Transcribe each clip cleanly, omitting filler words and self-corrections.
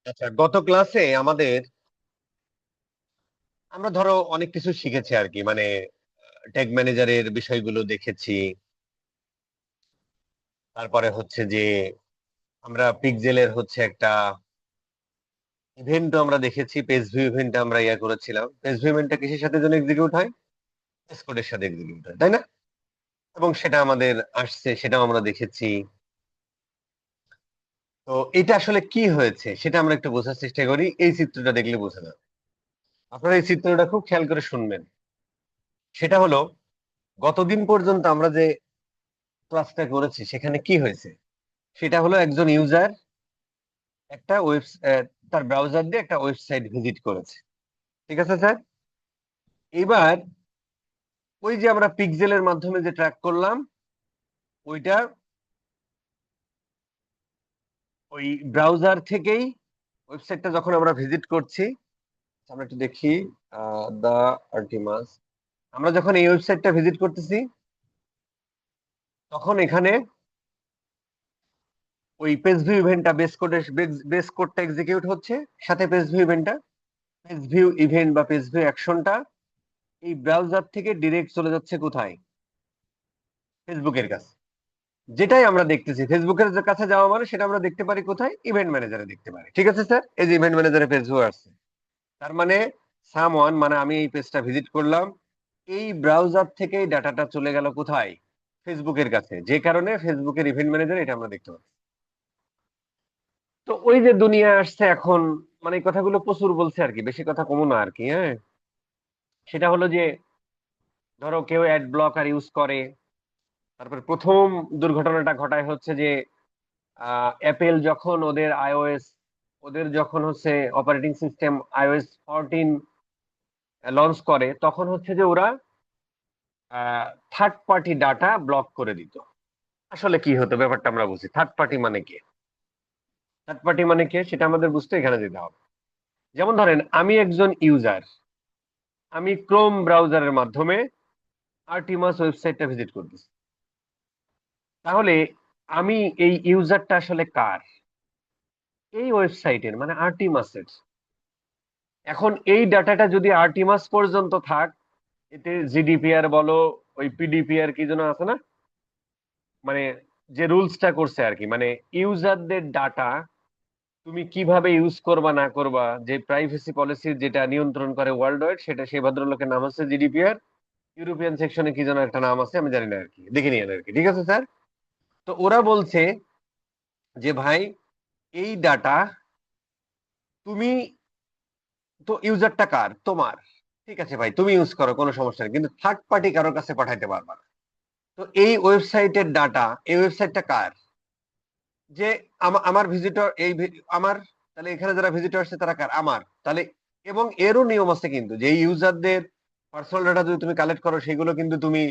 আচ্ছা, গত ক্লাসে আমরা ধরো অনেক কিছু শিখেছি আর কি, মানে ট্যাগ ম্যানেজারের বিষয়গুলো দেখেছি। তারপরে হচ্ছে যে আমরা পিক্সেলের হচ্ছে একটা ইভেন্টও আমরা দেখেছি, পেজ ভিউ ইভেন্ট আমরা করেছিলাম। পেজ ভিউ ইভেন্টটা কিসের সাথে যেন এক্সিকিউট হয়? কোডের সাথে এক্সিকিউট হয়, তাই না? এবং সেটা আমাদের আসছে, সেটাও আমরা দেখেছি। তো এটা আসলে কি হয়েছে সেটা আমরা একটু বোঝার চেষ্টা করি, এই চিত্রটা দেখলে বোঝা যাবে। আপনারা এই চিত্রটা খুব খেয়াল করে শুনবেন। সেটা হলো, গতদিন পর্যন্ত আমরা যে ক্লাসটা করেছি সেখানে কি হয়েছে। সেটা হলো, একজন ইউজার একটা তার ব্রাউজার দিয়ে একটা ওয়েবসাইট ভিজিট করেছে। ঠিক আছে স্যার? এবার ওই যে আমরা পিক্সেলের মাধ্যমে যে ট্র্যাক করলাম, ওইটা ওই ব্রাউজার থেকেই ওয়েবসাইটটা যখন আমরা ভিজিট করছি, আমরা একটু দেখি। দা আর্টিমাস, আমরা যখন এই ওয়েবসাইটটা ভিজিট করতেছি, তখন এখানে ওই পেজ ভিউ ইভেন্টটা বেস কোডটা এক্সিকিউট হচ্ছে। সাথে পেজ ভিউ ইভেন্টটা, পেজ ভিউ ইভেন্ট বা পেজ ভিউ অ্যাকশনটা এই ব্রাউজার থেকে ডিরেক্ট চলে যাচ্ছে কোথায়? ফেসবুকের কাছে। যেটাই আমরা দেখতেছি, ফেসবুকের কাছে যাওয়া মানে সেটা আমরা দেখতে পারি কোথায়? ইভেন্ট ম্যানেজারে দেখতে পারি। ঠিক আছে স্যার? এই যে ইভেন্ট ম্যানেজারে পেজ ভিউ আসছে, তার মানে সামওয়ান, মানে আমি এই পেজটা ভিজিট করলাম, এই ব্রাউজার থেকেই ডাটাটা চলে গেল কোথায়? ফেসবুকের কাছে। যে কারণে ফেসবুকের ইভেন্ট ম্যানেজার এটা আমরা দেখতে পাচ্ছি। তো ওই যে দুনিয়া আসছে এখন, মানে এই কথাগুলো প্রচুর বলছে আর কি, বেশি কথা কমো না আর কি। হ্যাঁ, সেটা হলো যে ধরো কেউ অ্যাড ব্লকার ইউজ করে। তারপর প্রথম দুর্ঘটনাটা ঘটায় হচ্ছে যে অ্যাপেল যখন ওদের যখন হচ্ছে অপারেটিং সিস্টেম iOS 14 লঞ্চ করে, তখন হচ্ছে যে ওরা থার্ড পার্টি ডাটা ব্লক করে দিত। আসলে কি হতো ব্যাপারটা আমরা বুঝি। থার্ড পার্টি মানে কি, থার্ড পার্টি মানে কি সেটা আমাদের বুঝতে এখানে যেতে হবে। যেমন ধরেন, আমি একজন ইউজার, আমি ক্রোম ব্রাউজারের মাধ্যমে আর্টিমাস ওয়েবসাইটটা ভিজিট করতেছি। তাহলে আমি এই ইউজারটা আসলে কার? এই ওয়েবসাইটের, মানে আর্টিমাসের। এখন এই ডাটাটা যদি আর্টিমাস পর্যন্ত থাক, এতে জিডিপিআর বলো, ওই পিডিপিআর কি যেন আছে না, মানে যে রুলসটা করছে আর কি, মানে ইউজারদের ডাটা তুমি কিভাবে ইউজ করবা না করবা, যে প্রাইভেসি পলিসি যেটা নিয়ন্ত্রণ করে ওয়ার্ল্ড ওয়াইড, সেটা সেই ভদ্রলোকের নাম হচ্ছে জিডিপিআর। ইউরোপিয়ান সেকশনে কি যেন একটা নাম আছে, আমি জানি না আর কি, দেখে নিন আর কি। ঠিক আছে স্যার? তো ওরা বলছে যে ভাই, এই ডাটা তুমি, তো ইউজারটা কার? তোমার। ঠিক আছে ভাই, তুমি ইউজ করো, কোনো সমস্যা নেই, কিন্তু থার্ড পার্টি কারোর কাছে পাঠাইতে পারবা না। তো এই ওয়েবসাইটের ডাটা, এই ওয়েবসাইটটা কার? যে আমার ভিজিটর, আমার, তাহলে এখানে যারা ভিজিটর আসছে তারা কার? আমার। তাহলে এবং এরও নিয়ম আছে কিন্তু, যে ইউজারদের পার্সোনাল ডাটা যদি তুমি কালেক্ট করো, সেগুলো কিন্তু তুমি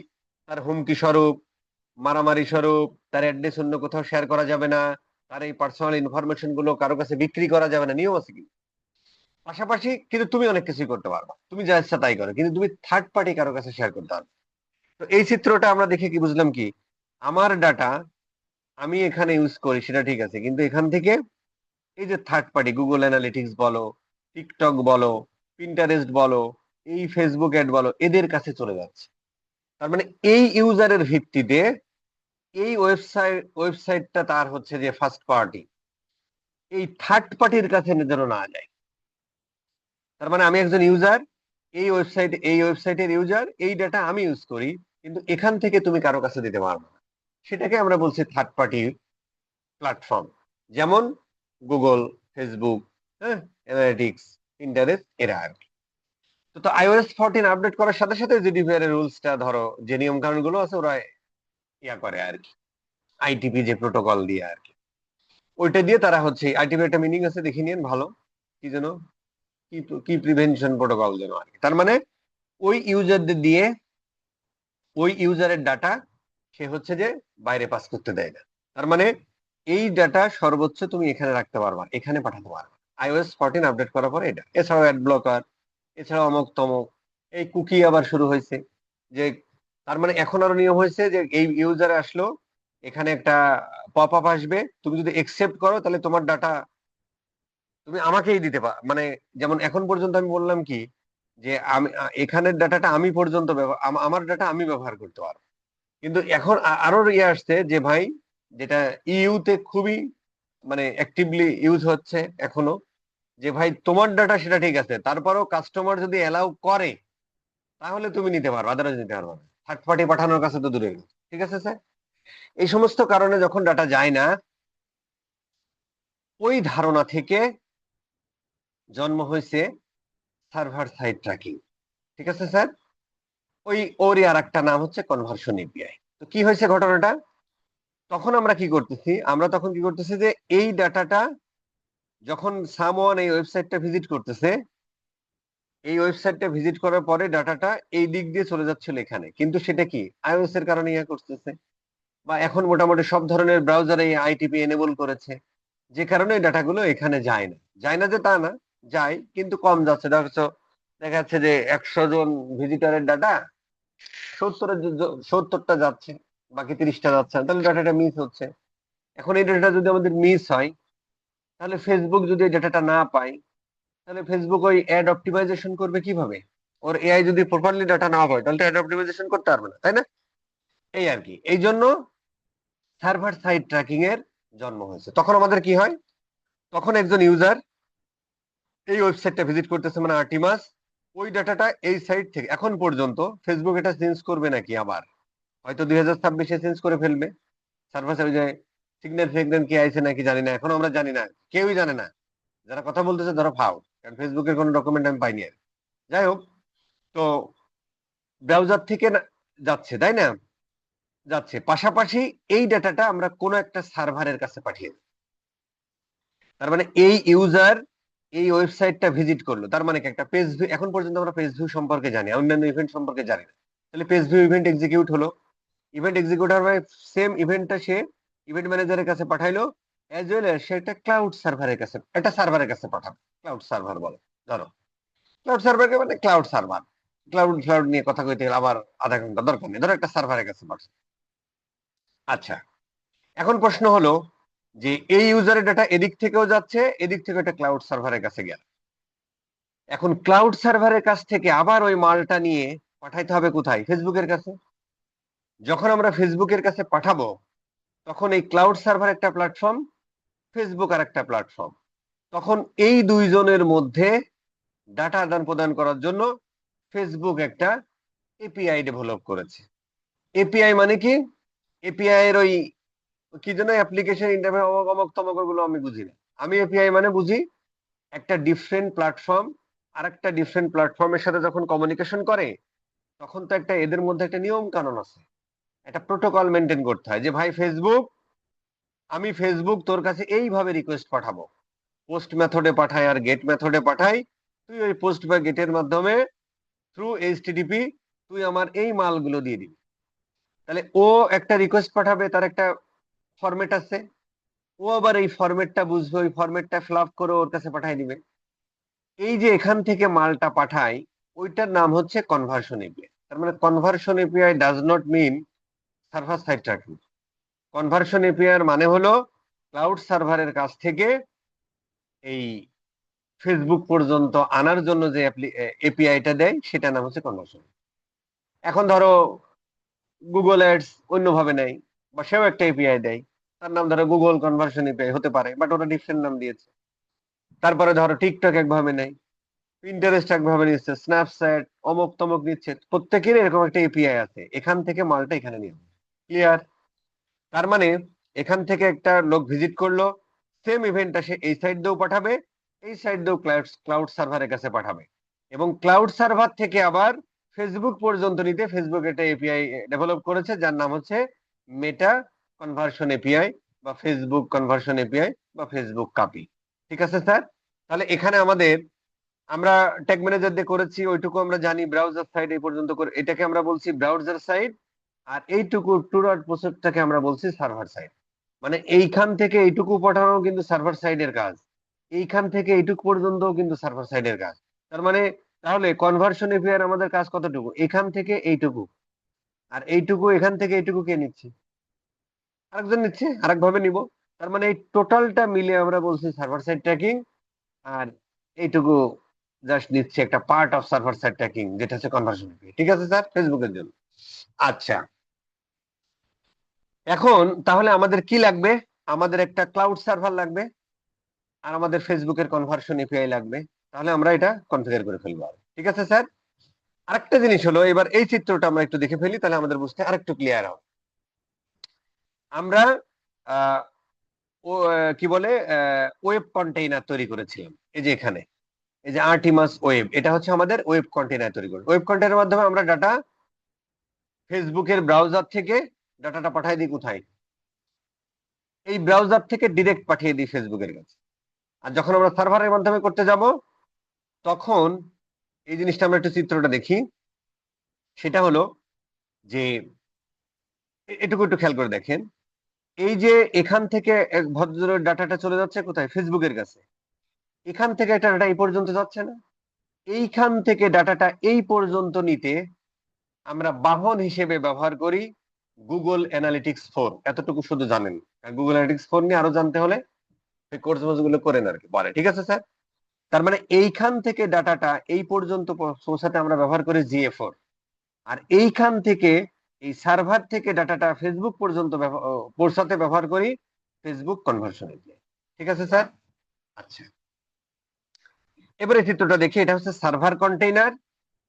তার হুমকি স্বরূপ, মারামারি স্বরূপ, তার অ্যাড্রেস অন্য কোথাও শেয়ার করা যাবে না, তার এই পার্সোনাল ইনফরমেশন গুলো কারো কাছে বিক্রি করা যাবে না, নিয়ম আছে কিন্তু। পাশাপাশি কিন্তু তুমি অনেক কিছুই করতে পারবা, তুমি যা ইচ্ছা তাই করো, কিন্তু তুমি থার্ড পার্টি কারো কাছে শেয়ার করতে পারবে। তো এই চিত্রটা আমরা দেখে কি বুঝলাম? কি, আমার ডাটা আমি এখানে ইউজ করি সেটা ঠিক আছে, কিন্তু এখান থেকে এই যে থার্ড পার্টি, গুগল অ্যানালিটিক্স বলো, টিকটক বলো, পিন্টারেস্ট বলো, এই ফেসবুক অ্যাড বলো, এদের কাছে চলে যাচ্ছে। তার মানে এই ইউজারের ভিত্তিতে এই ওয়েবসাইটটা তার হচ্ছে যে ফার্স্ট পার্টি, এই থার্ড পার্টির কাছে যেন না যায়। তার মানে আমি একজন ইউজার, এই ওয়েবসাইটের ইউজার, এই ডাটা আমি ইউজ করি, কিন্তু এখান থেকে তুমি কারো কাছে দিতে পারবে না। সেটাকে আমরা বলছি থার্ড পার্টি প্ল্যাটফর্ম। যেমন গুগল, ফেসবুক, হ্যাঁ, অ্যানালিটিক্স, ইন্টারেস্ট, এরা আর কি। তো iOS 14 আপডেট করার সাথে সাথে জিডিপিআর এর রুলসটা, ধরো যে নিয়ম কানুন গুলো আছে, ওরা করে আর কি, আইটিপি যে প্রোটোকল দিয়ে আর কি, ওইটা দিয়ে তারা হচ্ছে, আইটিপি একটা মিনিং আছে, দেখে নিন ভালো, কি যেন, কি কি প্রিভেনশন প্রোটোকল যেন আর কি। তার মানে ওই ইউজারদের দিয়ে ওই ইউজারের ডাটা সে হচ্ছে যে বাইরে পাস করতে দেয় না। তার মানে এই ডাটা সর্বোচ্চ তুমি এখানে রাখতে পারবা, এখানে পাঠাতে পারবা। iOS 14 আপডেট করার পরে এটা, এছাড়াও অ্যাড ব্লকার, এছাড়াও অমুক তমুক, এই কুকি আবার শুরু হয়েছে। যে তার মানে এখন আরো নিয়ম হয়েছে যে এই ইউজারে আসলো, এখানে একটা পপ আপ আসবে, তুমি যদি একসেপ্ট করো তাহলে তোমার ডাটা তুমি আমাকেই দিতে পার, মানে যেমন এখন পর্যন্ত আমি বললাম কি যে আমি এখানের ডাটাটা আমি পর্যন্ত আমার ডাটা আমি ব্যবহার করতে পারবো। কিন্তু এখন আরো ইয়ে আসছে যে ভাই, যেটা ইউতে খুবই মানে অ্যাক্টিভলি ইউজ হচ্ছে এখনো, যে ভাই তোমার ডাটা সেটা ঠিক আছে, তারপরেও কাস্টমার যদি অ্যালাউ করে তাহলে তুমি নিতে পারবে, আদারওয়াইজ নিতে পারবে না। থার্ড পার্টি পাঠানোর কাছে তো দূরে গেছে। ঠিক আছে স্যার? এই সমস্ত কারণে যখন ডাটা যায় না, ওই ধারণা থেকে জন্ম হয়েছে সার্ভার সাইড ট্র্যাকিং। ঠিক আছে স্যার? ওরই আর একটা নাম হচ্ছে কনভার্সন এপিআই। তো কি হয়েছে ঘটনাটা, তখন আমরা কি করতেছি, যে এই ডাটাটা যখন সামওয়ান এই ওয়েবসাইটটা ভিজিট করতেছে, এই ওয়েবসাইটটা ভিজিট করার পরে ডাটাটা এই দিক দিয়ে চলে যাচ্ছিল এখানে, কিন্তু সেটা কি আইওএস এর কারণে ইয়া করতেছে, বা এখন মোটামুটি সব ধরনের ব্রাউজারে আইটিপি এনেবল করেছে, যে কারণে এই ডাটাগুলো এখানে যায় না। যায় না যে তা না, যায় কিন্তু কম যাচ্ছে। দেখা যাচ্ছে যে 100 জন ভিজিটরের ডাটা 70টা যাচ্ছে, বাকি 30টা যাচ্ছে না, তাহলে ডাটাটা মিস হচ্ছে। এখন এই ডাটাটা যদি আমাদের মিস হয়, তাহলে ফেসবুক যদি এই ডাটাটা না পায়, তাহলে ফেসবুক ওই অ্যাড অপটিমাইজেশন করবে কিভাবে? ওর এআই যদি প্রপারলি ডাটা না পায়, তাহলে অ্যাড অপটিমাইজেশন করতে পারবে না, তাই না? এই আর কি, এই জন্য সার্ভার সাইড ট্র্যাকিং এর জন্ম হয়েছে। তখন আমাদের কি হয়, তখন একজন ইউজার এই ওয়েবসাইটটা ভিজিট করতেছে, মানে আর্টিমাস, ওই ডাটাটা এই সাইট থেকে, এখন পর্যন্ত ফেসবুক এটা চেঞ্জ করবে নাকি আবার, হয়তো 2026-এ চেঞ্জ করে ফেলবে। সার্ভার সাইড যে সিগন্যাল ফিগন্যাল কি আইছে নাকি জানি না, এখন আমরা জানি না, কেউই জানে না। যারা কথা বলতেছে ধরো ফাও, কারণ ফেসবুকের কোনো ডকুমেন্ট আমি পাইনি আর। যাই হোক, তো ব্রাউজার থেকে যাচ্ছে, তাই না? যাচ্ছে, পাশাপাশি এই ডাটাটা আমরা কোনো একটা সার্ভারের কাছে পাঠিয়ে দিই। তার মানে এই ইউজার এই ওয়েবসাইটটা ভিজিট করলো, তার মানে কি একটা পেজ ভিউ, এখন পর্যন্ত আমরা পেজ ভিউ সম্পর্কে জানি, অন্যান্য ইভেন্ট সম্পর্কে জানি না। তাহলে পেজ ভিউ ইভেন্ট এক্সিকিউট হলো, ইভেন্ট এক্সিকিউট হওয়ার মানে সেম ইভেন্টটা সে ইভেন্ট ম্যানেজারের কাছে পাঠাইলো, অ্যাজ ওয়েল এস সে একটা ক্লাউড সার্ভারের কাছে, একটা সার্ভারের কাছে পাঠাবে। ক্লাউড সার্ভার বলে, ধরো ক্লাউড সার্ভারকে মানে ক্লাউড সার্ভার, ক্লাউড ক্লাউড নিয়ে কথা কইতে গেলে আবার আধা ঘন্টা দরকার নেই, ধরো একটা সার্ভারের কাছে পাঠাবে। আচ্ছা, এখন প্রশ্ন হলো যে এই ইউজারের ডাটা এদিক থেকেও যাচ্ছে, এদিক থেকে একটা ক্লাউড সার্ভারের কাছে গেল। এখন ক্লাউড সার্ভারের কাছ থেকে আবার ওই মালটা নিয়ে পাঠাইতে হবে কোথায়? ফেসবুকের কাছে। যখন আমরা ফেসবুকের কাছে পাঠাবো, তখন এই ক্লাউড সার্ভার একটা প্ল্যাটফর্ম, ফেসবুক আর একটা প্ল্যাটফর্ম, তখন এই দুইজনের মধ্যে ডাটা আদান প্রদান করার জন্য ফেসবুক একটা এপিআই ডেভেলপ করেছে। এপিআই মানে কি? এপিআই এর ওই কি যেন অ্যাপ্লিকেশন ইন্টারফেস অমক অমক তমক, গুলো আমি বুঝি না। আমি এপিআই মানে বুঝি একটা ডিফারেন্ট প্ল্যাটফর্ম আর একটা ডিফারেন্ট প্ল্যাটফর্মের সাথে যখন কমিউনিকেশন করে, তখন তো একটা এদের মধ্যে একটা নিয়ম কানুন আছে, একটা প্রোটোকল মেনটেন করতে হয়, যে ভাই ফেসবুক, আমি ফেসবুক তোর কাছে এইভাবে রিকোয়েস্ট পাঠাবো, পোস্ট মেথডে পাঠাই আর গেট মেথডে পাঠাই, তুই ওই পোস্ট বা গেটের মাধ্যমে থ্রু এইচটিটিপি তুই আমার এই মালগুলো দিয়ে দিবি। তাহলে ও একটা রিকোয়েস্ট পাঠাবে, তার একটা ফরম্যাট আছে, ও আবার এই ফরম্যাটটা বুঝবে, ওই ফরম্যাটটা ফিল আপ করে ওর কাছে পাঠিয়ে দিবে। এই যে এখান থেকে মালটা পাঠাই, ওইটার নাম হচ্ছে কনভার্সন এপিআই। তার মানে conversion API does not mean server side tracking. Conversion API এর মানে হলো ক্লাউড সার্ভারের কাছ থেকে এই ফেসবুক পর্যন্ত আনার জন্য যে এপিআইটা দেয়, সেটা নাম হচ্ছে কনভার্সন। এখন ধরো গুগল অ্যাডস অন্যভাবে নেয়, বা সেও একটা এপিআই দেয়, তার নাম ধরো গুগল কনভার্সন এপিআই হতে পারে, বাট ওটা ডিফারেন্ট নাম দিয়েছে। তারপরে ধরো টিকটক একভাবে নেয়, পিন্টারেস্ট একভাবে নিচ্ছে, স্ন্যাপচ্যাট অমুক তমক নিচ্ছে, প্রত্যেকের এরকম একটা এপিআই আছে, এখান থেকে মালটা এখানে নিয়ে। ক্লিয়ার? তার মানে এখান থেকে একটা লোক ভিজিট করলো, সেম ইভেন্টটা সে এই সাইড দিয়েও পাঠাবে, এই সাইড দিয়েও ক্লাউড সার্ভারের কাছে পাঠাবে, এবং ক্লাউড সার্ভার থেকে আবার ফেসবুক পর্যন্ত নিতে ফেসবুক একটা এপিআই ডেভেলপ করেছে, যার নাম হচ্ছে মেটা কনভার্সন এপিআই, বা ফেসবুক কনভার্সন এপিআই, বা ফেসবুক কাপি। ঠিক আছে স্যার? তাহলে এখানে আমাদের, আমরা ট্যাগ ম্যানেজার দিয়ে করেছি ওইটুকু আমরা জানি, ব্রাউজার সাইড এই পর্যন্ত করে, এটাকে আমরা বলছি ব্রাউজার সাইড, আর এইটুকু টু ডট প্রসেসটাকে আমরা বলছি সার্ভার সাইড। মানে এইখান থেকে এইটুকু পাঠানো কিন্তু সার্ভার সাইডের কাজ, এইখান থেকে এইটুকু পর্যন্ত কিন্তু সার্ভার সাইডের কাজ। তার মানে তাহলে কনভার্সন এপিআই আমাদের কাজ কতটুকু? এখান থেকে এইটুকু, আর এইটুকু এখান থেকে এইটুকু কে নিচ্ছে? আরেকজন নিচ্ছে, আরেক ভাবে নিব। তার মানে এই টোটালটা মিলে আমরা বলছি সার্ভার সাইড ট্র্যাকিং, আর এইটুকু জাস্ট নিচ্ছে একটা part of server side tracking, যেটা হচ্ছে কনভার্সন ফি। ঠিক আছে স্যার, ফেসবুকের জন্য। আচ্ছা, এখন তাহলে আমাদের কি লাগবে? আমাদের একটা ক্লাউড সার্ভার লাগবে, আর আমাদের ফেসবুকের কনভার্সন এপিআই লাগবে। তাহলে আমরা এটা কনফিগার করে ফেলবো। ঠিক আছে স্যার। আরেকটা জিনিস হলো, এবার এই চিত্রটা আমরা একটু দেখে ফেলি, তাহলে আমাদের বুঝতে আরেকটু ক্লিয়ার হবে। আমরা আহ কি বলে ওয়েব কন্টেইনার তৈরি করেছিলাম, এই যে এখানে, এই যে আর্টিমাস ওয়েব, এটা হচ্ছে আমাদের ওয়েব কন্টেইনার তৈরি করে। ওয়েব কন্টেইনারের মাধ্যমে আমরা ডাটা ফেসবুকের ব্রাউজার থেকে ডাটাটা পাঠিয়ে দিই কোথায়? এই ব্রাউজার থেকে ডিরেক্ট পাঠিয়ে দিই ফেসবুকের কাছে। আর যখন আমরা সার্ভারের মাধ্যমে করতে যাব, তখন এই জিনিসটা আমরা একটু চিত্রটা দেখি। সেটা হলো যে এটুকু একটু খেয়াল করে দেখেন, এই যে এখান থেকে এক ভদ্রের ডাটাটা চলে যাচ্ছে কোথায়? ফেসবুকের কাছে। এখান থেকে একটা ডাটা এই পর্যন্ত যাচ্ছে না? এইখান থেকে ডাটাটা এই পর্যন্ত নিতে আমরা বাহন হিসেবে ব্যবহার করি গুগল অ্যানালিটিক্স 4। এতটুকু শুধু জানেন। গুগল অ্যানালিটিক্স 4 নিয়ে আরো জানতে হলে এই কোর্স গুলো করেন আর কি পরে। ঠিক আছে স্যার। তার মানে এইখান থেকে ডাটাটা এই পর্যন্ত পৌঁছাতে আমরা ব্যবহার করি GA4। আর এইখান থেকে এই সার্ভার থেকে ডাটাটা ফেসবুক পর্যন্ত পৌঁছাতে ব্যবহার করি ফেসবুক কনভার্সন এপিআই। ঠিক আছে স্যার। আচ্ছা, এবারে চিত্রটা দেখি। এটা হচ্ছে সার্ভার কন্টেইনার,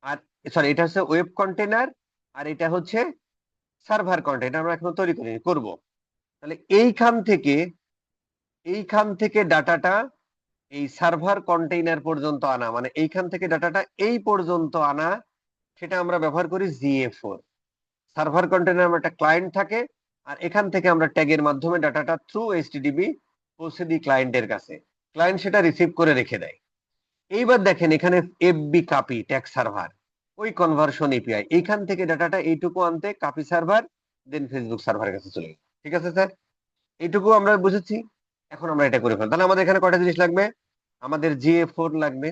আর সরি, এটা হচ্ছে ওয়েব কন্টেইনার, আর এটা হচ্ছে সার্ভার কন্টেইনার। আমরা এখনো তৈরি করিনি, করব। তাহলে এইখান থেকে ডাটাটা এই সার্ভার কন্টেইনার পর্যন্ত আনা, মানে এইখান থেকে ডাটাটা এই পর্যন্ত আনা, সেটা আমরা ব্যবহার করি GA4। সার্ভার কন্টেইনার আমার একটা ক্লায়েন্ট থাকে, আর এখান থেকে আমরা ট্যাগের মাধ্যমে ডাটাটা থ্রু HTTP পৌঁছে দিই ক্লায়েন্টের কাছে। ক্লায়েন্ট সেটা রিসিভ করে রেখে দেয়। এইবার দেখেন এখানে FB কাপি ট্যাগ সার্ভার, ওই কনভার্সন এপিআই, এইখান থেকে ডাটাটা এইটুকু আনতে কাপি সার্ভার, দেন ফেসবুক সার্ভারের কাছে চলে গেল। ঠিক আছে স্যার, এইটুকু আমরা বুঝেছি। এখন আমরা এটা করে ফেলি। তাহলে আমাদের এখানে কয়টা জিনিস লাগবে? আমাদের GA4 লাগবে,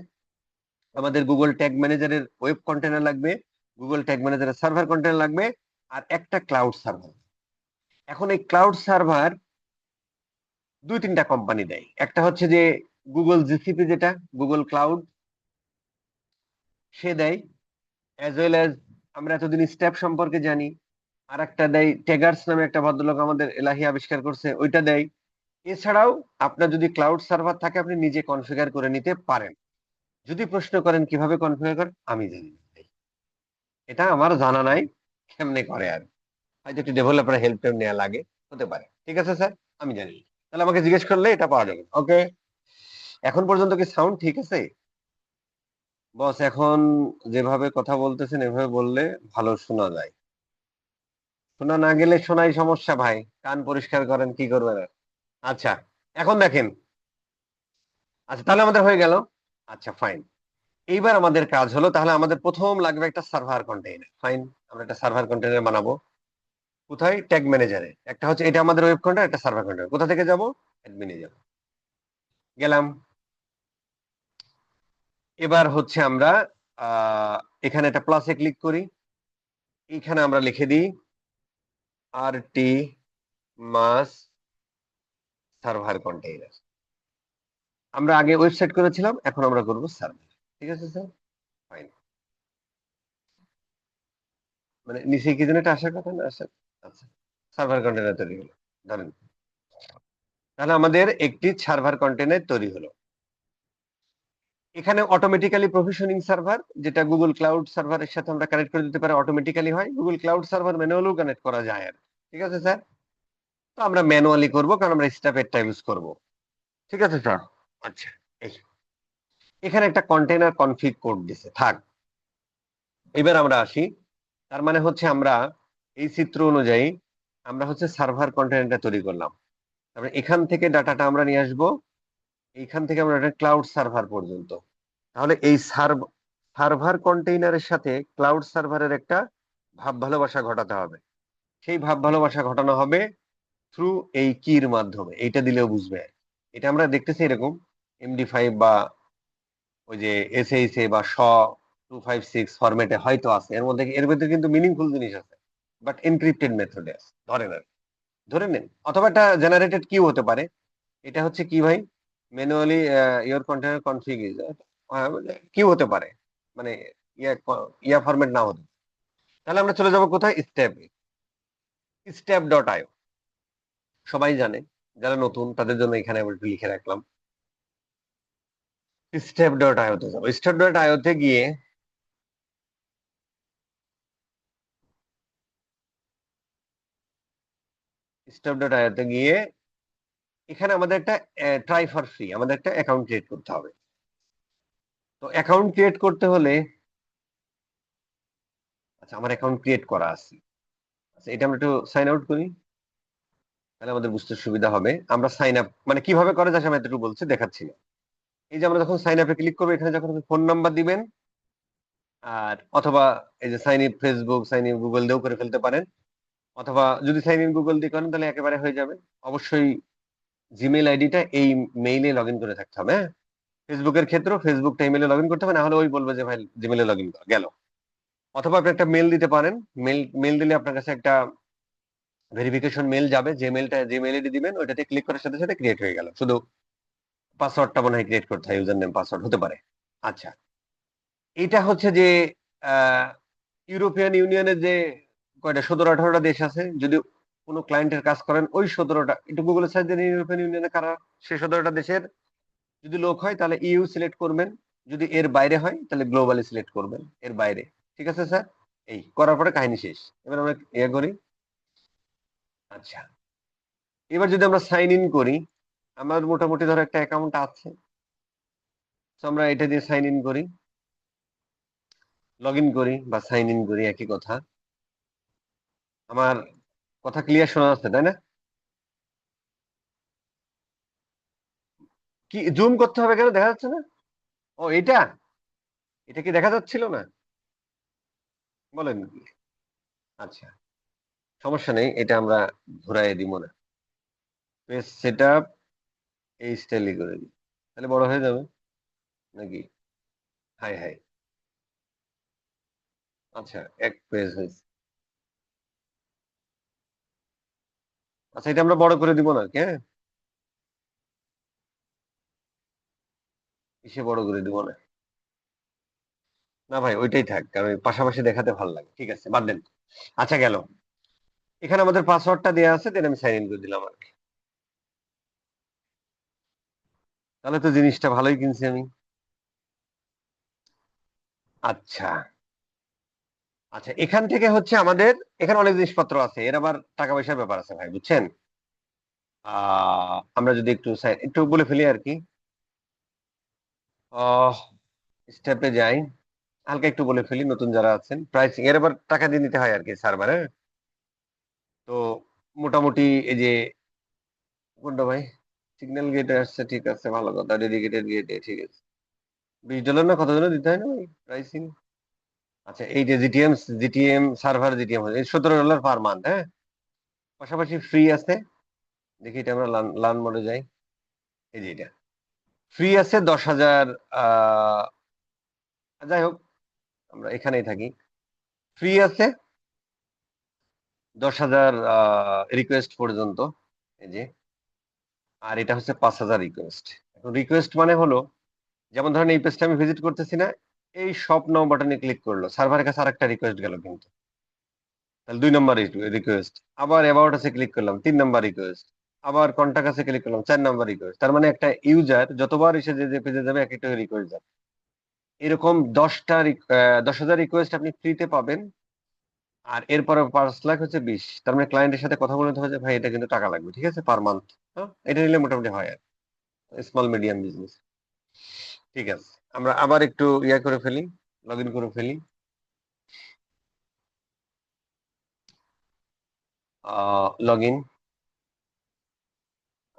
আমাদের গুগল ট্যাগ ম্যানেজারের ওয়েব কন্টেনার লাগবে, গুগল ট্যাগ ম্যানেজারের সার্ভার কন্টেনার লাগবে, আর একটা ক্লাউড সার্ভার। এখন এই ক্লাউড সার্ভার দুই তিনটা কোম্পানি দেয়। একটা হচ্ছে যে গুগল GCP, যেটা গুগল ক্লাউড, সে দেয়, অ্যাজ ওয়েল অ্যাজ আমরা এতদিন স্টেপ সম্পর্কে জানি। আর একটা দেয় টেগার্স নামে একটা ভদ্রলোক আমাদের এলাহি আবিষ্কার করছে, ওইটা দেয়। এছাড়াও আপনার যদি ক্লাউড সার্ভার থাকে, আপনি নিজে কনফিগার করে নিতে পারেন। যদি প্রশ্ন করেন কিভাবে কনফিগার করেন, আমি জানি না, এটা আমার জানা নাই কেমনে করে। আর হয়তো একটু ডেভেলপার হেল্প নেওয়া লাগে, হতে পারে। ঠিক আছে স্যার, আমি জানি না। তাহলে আমাকে জিজ্ঞেস করলে এটা পাওয়া যাবে। ওকে, এখন পর্যন্ত কি সাউন্ড ঠিক আছে? বস, এখন যেভাবে কথা বলতেছেন এভাবে বললে ভালো শোনা যায়। শোনা না গেলে শোনাই সমস্যা ভাই, কান পরিষ্কার করেন, কি করবেন আর। আচ্ছা, এখন দেখেন। আচ্ছা, তাহলে আমাদের হয়ে গেল। আচ্ছা, ফাইন। এইবার আমাদের কাজ হলো, তাহলে আমাদের প্রথম লাগবে একটা সার্ভার কন্টেইনার। ফাইন, আমরা একটা সার্ভার কন্টেইনার বানাবো। কোথায়? ট্যাগ ম্যানেজারে। একটা হচ্ছে এটা আমাদের ওয়েব কন্টেইনার, একটা সার্ভার কন্টেইনার। কোথা থেকে যাব? অ্যাডমিনে যাব। গেলাম। এবার হচ্ছে আমরা এখানে একটা প্লাসে ক্লিক করি। এখানে আমরা লিখে দিই RT মাস সার্ভার কন্টেইনার। আমরা আগে ওয়েবসাইট করেছিলাম, এখন আমরা করব সার্ভার। ঠিক আছে স্যার, ফাইন। মানে নিচে কি যেন একটা আসার কথা না, আসার। আচ্ছা, সার্ভার কন্টেইনার তৈরি হলো, ধরেন। তাহলে আমাদের একটি সার্ভার কন্টেইনার তৈরি হলো। এখানে অটোমেটিক্যালি প্রভিশনিং সার্ভার, যেটা গুগল ক্লাউড সার্ভারের সাথে আমরা কানেক্ট করে দিতে পারি, অটোমেটিক্যালি হয়। গুগল ক্লাউড সার্ভার ম্যানুয়ালিও কানেক্ট করা যায়। আর ঠিক আছে স্যার, তো আমরা ম্যানুয়ালি করব, কারণ আমরা স্টাফেরটা ইউজ করব। ঠিক আছে স্যার। আচ্ছা, এই এখানে একটা কন্টেইনার কনফিগ কোড দিছে, থাক। এবার আমরা আসি। তার মানে হচ্ছে আমরা এই চিত্র অনুযায়ী আমরা হচ্ছে সার্ভার কন্টেইনারটা তৈরি করলাম। তারপরে এখান থেকে ডাটাটা আমরা নিয়ে আসবো, এইখান থেকে আমরা ক্লাউড সার্ভার পর্যন্ত। তাহলে এই সার্ভার কন্টেইনারের সাথে ক্লাউড সার্ভারের একটা ভাব ভালোবাসা ঘটাতে হবে। সেই ভাব ভালোবাসা ঘটানো হবে থ্রু এই কির মাধ্যমে। এইটা দিলেও বুঝবে। এটা আমরা দেখতেছি এরকম MD5 বা ওই যে SHA বা SHA-256 ফরম্যাটে হয়তো আছে। এর মধ্যে কিন্তু মিনিংফুল জিনিস আছে, বাট এনক্রিপ্টেড মেথডে আছে। ধরে নেন, ধরে নেন, অথবা একটা জেনারেটেড কিউ হতে পারে। এটা হচ্ছে কি ভাই? Manually your container config is, কি হতে পারে, মানে ইয়া ফরম্যাট না হতে। তাহলে আমরা চলে যাব কোথায়, স্টেপ, স্টেপ ডট আইও। সবাই জানে, যারা নতুন তাদের জন্য এখানে আমি একটু লিখে রাখলাম। স্টেপ ডট আইওতে যাবো। স্টেপ ডট আইওতে গিয়ে স্টেপ ডট আইওতে গিয়ে এখানে আমাদের একটা ট্রাই ফর ফ্রি, আমাদের একটা অ্যাকাউন্ট ক্রিয়েট করতে হবে। তো অ্যাকাউন্ট ক্রিয়েট করতে হলে, আচ্ছা আমার অ্যাকাউন্ট ক্রিয়েট করা আছে, আচ্ছা এটা আমরা একটু সাইন আউট করি, তাহলে আমাদের বুঝতে সুবিধা হবে। আমরা সাইন আপ মানে কিভাবে করে যাচ্ছে আমি এতটুকু বলছি, দেখাচ্ছি না। এই যে আমরা যখন সাইন আপে ক্লিক করবো, এখানে যখন ফোন নাম্বার দিবেন, আর অথবা এই যে sign in Facebook, sign in Google দিয়েও করে ফেলতে পারেন, অথবা যদি সাইন ইন গুগল দিয়ে করেন তাহলে একেবারে হয়ে যাবে। অবশ্যই জিমেইল আইডিটা এই মেইলে লগ ইন করে থাকতে হবে, হ্যাঁ। ফেসবুকের ক্ষেত্রে ফেসবুকটা ইমেলে লগ ইন করতে হবে, না হলে ওই বলবে যে ভাই জিমেইলে লগ ইন কর, গেল। অথবা আপনি একটা মেল দিতে পারেন, মেল মেল দিলে আপনার কাছে একটা ভেরিফিকেশন মেল যাবে, যে মেলটা, যে মেল আইডি দিবেন ওইটাতে ক্লিক করার সাথে সাথে ক্রিয়েট হয়ে গেল। শুধু পাসওয়ার্ডটা মনে হয় ক্রিয়েট করতে হয়, ইউজার নেম পাসওয়ার্ড হতে পারে। আচ্ছা, এটা হচ্ছে যে ইউরোপিয়ান ইউনিয়নের যে কয়টা 17-18টা দেশ আছে, যদি কোনো ক্লায়েন্টের কাজ করেন ওই 17টা, একটু গুগলে সার্চ দিন ইউরোপিয়ান ইউনিয়নে কারা, সেই 17টা দেশের যদি লোক হয় তাহলে ইউ সিলেক্ট করবেন, যদি এর বাইরে হয় তাহলে গ্লোবালি সিলেক্ট করবেন, এর বাইরে। ঠিক আছে স্যার, এই করার পরে কাহিনী শেষ। এবার আমরা ইয়ে করি। আচ্ছা, এবার যদি আমরা সাইন ইন করি, আমার মোটামুটি ধরো একটা অ্যাকাউন্ট আছে, তো আমরা এটা দিয়ে সাইন ইন করি, লগ ইন করি বা সাইন ইন করি, একই কথা। আমার কথা ক্লিয়ার শোনা যাচ্ছে তাই না? কি জুম করতে হবে কেন, দেখা যাচ্ছে না? ও এটা, এটা কি দেখা যাচ্ছিল না? বলেন কি? আচ্ছা, সমস্যা নেই, এটা আমরা ঘুরাই দিব না। পেজ সেট আপ এই স্টাইলে করে দিই, তাহলে বড় হয়ে যাবে নাকি? হাই হাই, আচ্ছা এক পেজ হয়েছে। আচ্ছা এটা আমরা বড় করে দিব না, হ্যাঁ, কিসে বড় করে দিব না? না ভাই ওইটাই থাক, কারণ পাশাপাশি দেখাতে ভালো লাগে। ঠিক আছে, বাদ দেন। আচ্ছা গেল, এখানে আমাদের পাসওয়ার্ডটা দেওয়া আছে, দেন আমি সাইন ইন করে দিলাম আর কি। তাহলে তো জিনিসটা ভালোই কিনছি আমি। আচ্ছা, আচ্ছা এখান থেকে হচ্ছে আমাদের, এখানে অনেক জিনিসপত্র আছে, এর আবার টাকা পয়সার ব্যাপার আছে ভাই, বুঝছেন? আমরা যদি একটু একটু বলে ফেলি আর কি, স্টেপে যাই, হালকা একটু বলে ফেলি, নতুন যারা আছেন, প্রাইসিং এর আবার টাকা দিয়ে নিতে হয় আর কি সার্ভারে। তো মোটামুটি এই যে কোনটা ভাই, সিগন্যাল গেটে আসছে, ঠিক আছে ভালো কথা, ডেডিকেটেড গেটে, ঠিক আছে। $20 না কত জন্য দিতে হয় না ভাই প্রাইসিং? আচ্ছা এই যে GTM, GTM server, GTM $17 per month, হ্যাঁ। পাশাপাশি ফ্রি আছে, দেখি এটা আমরা লার্ন মোডে যাই, এই যে এটা ফ্রি আছে 10,000। যাই হোক, আমরা এখানেই থাকি। ফ্রি আছে 10,000 রিকোয়েস্ট পর্যন্ত, এই যে। আর এটা হচ্ছে 5,000 রিকোয়েস্ট। এখন রিকোয়েস্ট মানে হলো, যেমন ধরেন এই পেজটা আমি ভিজিট করতেছি না, এই শপ নাও বাটনে ক্লিক করলো, সার্ভারের কাছে আরেকটা রিকোয়েস্ট গেল কিন্তু, তাহলে 2 নম্বর রিকোয়েস্ট। আবার অ্যাবাউট আছে ক্লিক করলাম, 3 নম্বর রিকোয়েস্ট। আবার কন্টাক্ট আছে ক্লিক করলাম, 4 নম্বর রিকোয়েস্ট। তার মানে একটা ইউজার যতবার এসে যে পেজে যাবে এক একটা রিকোয়েস্ট যাবে। এরকম 10,000 রিকোয়েস্ট আপনি ফ্রিতে পাবেন। আর এরপরে 5 লাখ হচ্ছে 20, তার মানে ক্লায়েন্টের সাথে কথা বলতে হবে যে ভাই এটা কিন্তু টাকা লাগবে, ঠিক আছে, পার মান্থ। এটা নিলে মোটামুটি হয় আর, স্মল মিডিয়াম বিজনেস। ঠিক আছে, আমরা আবার একটু ইয়া করে ফেলি, লগ ইন করে ফেলি। Log in.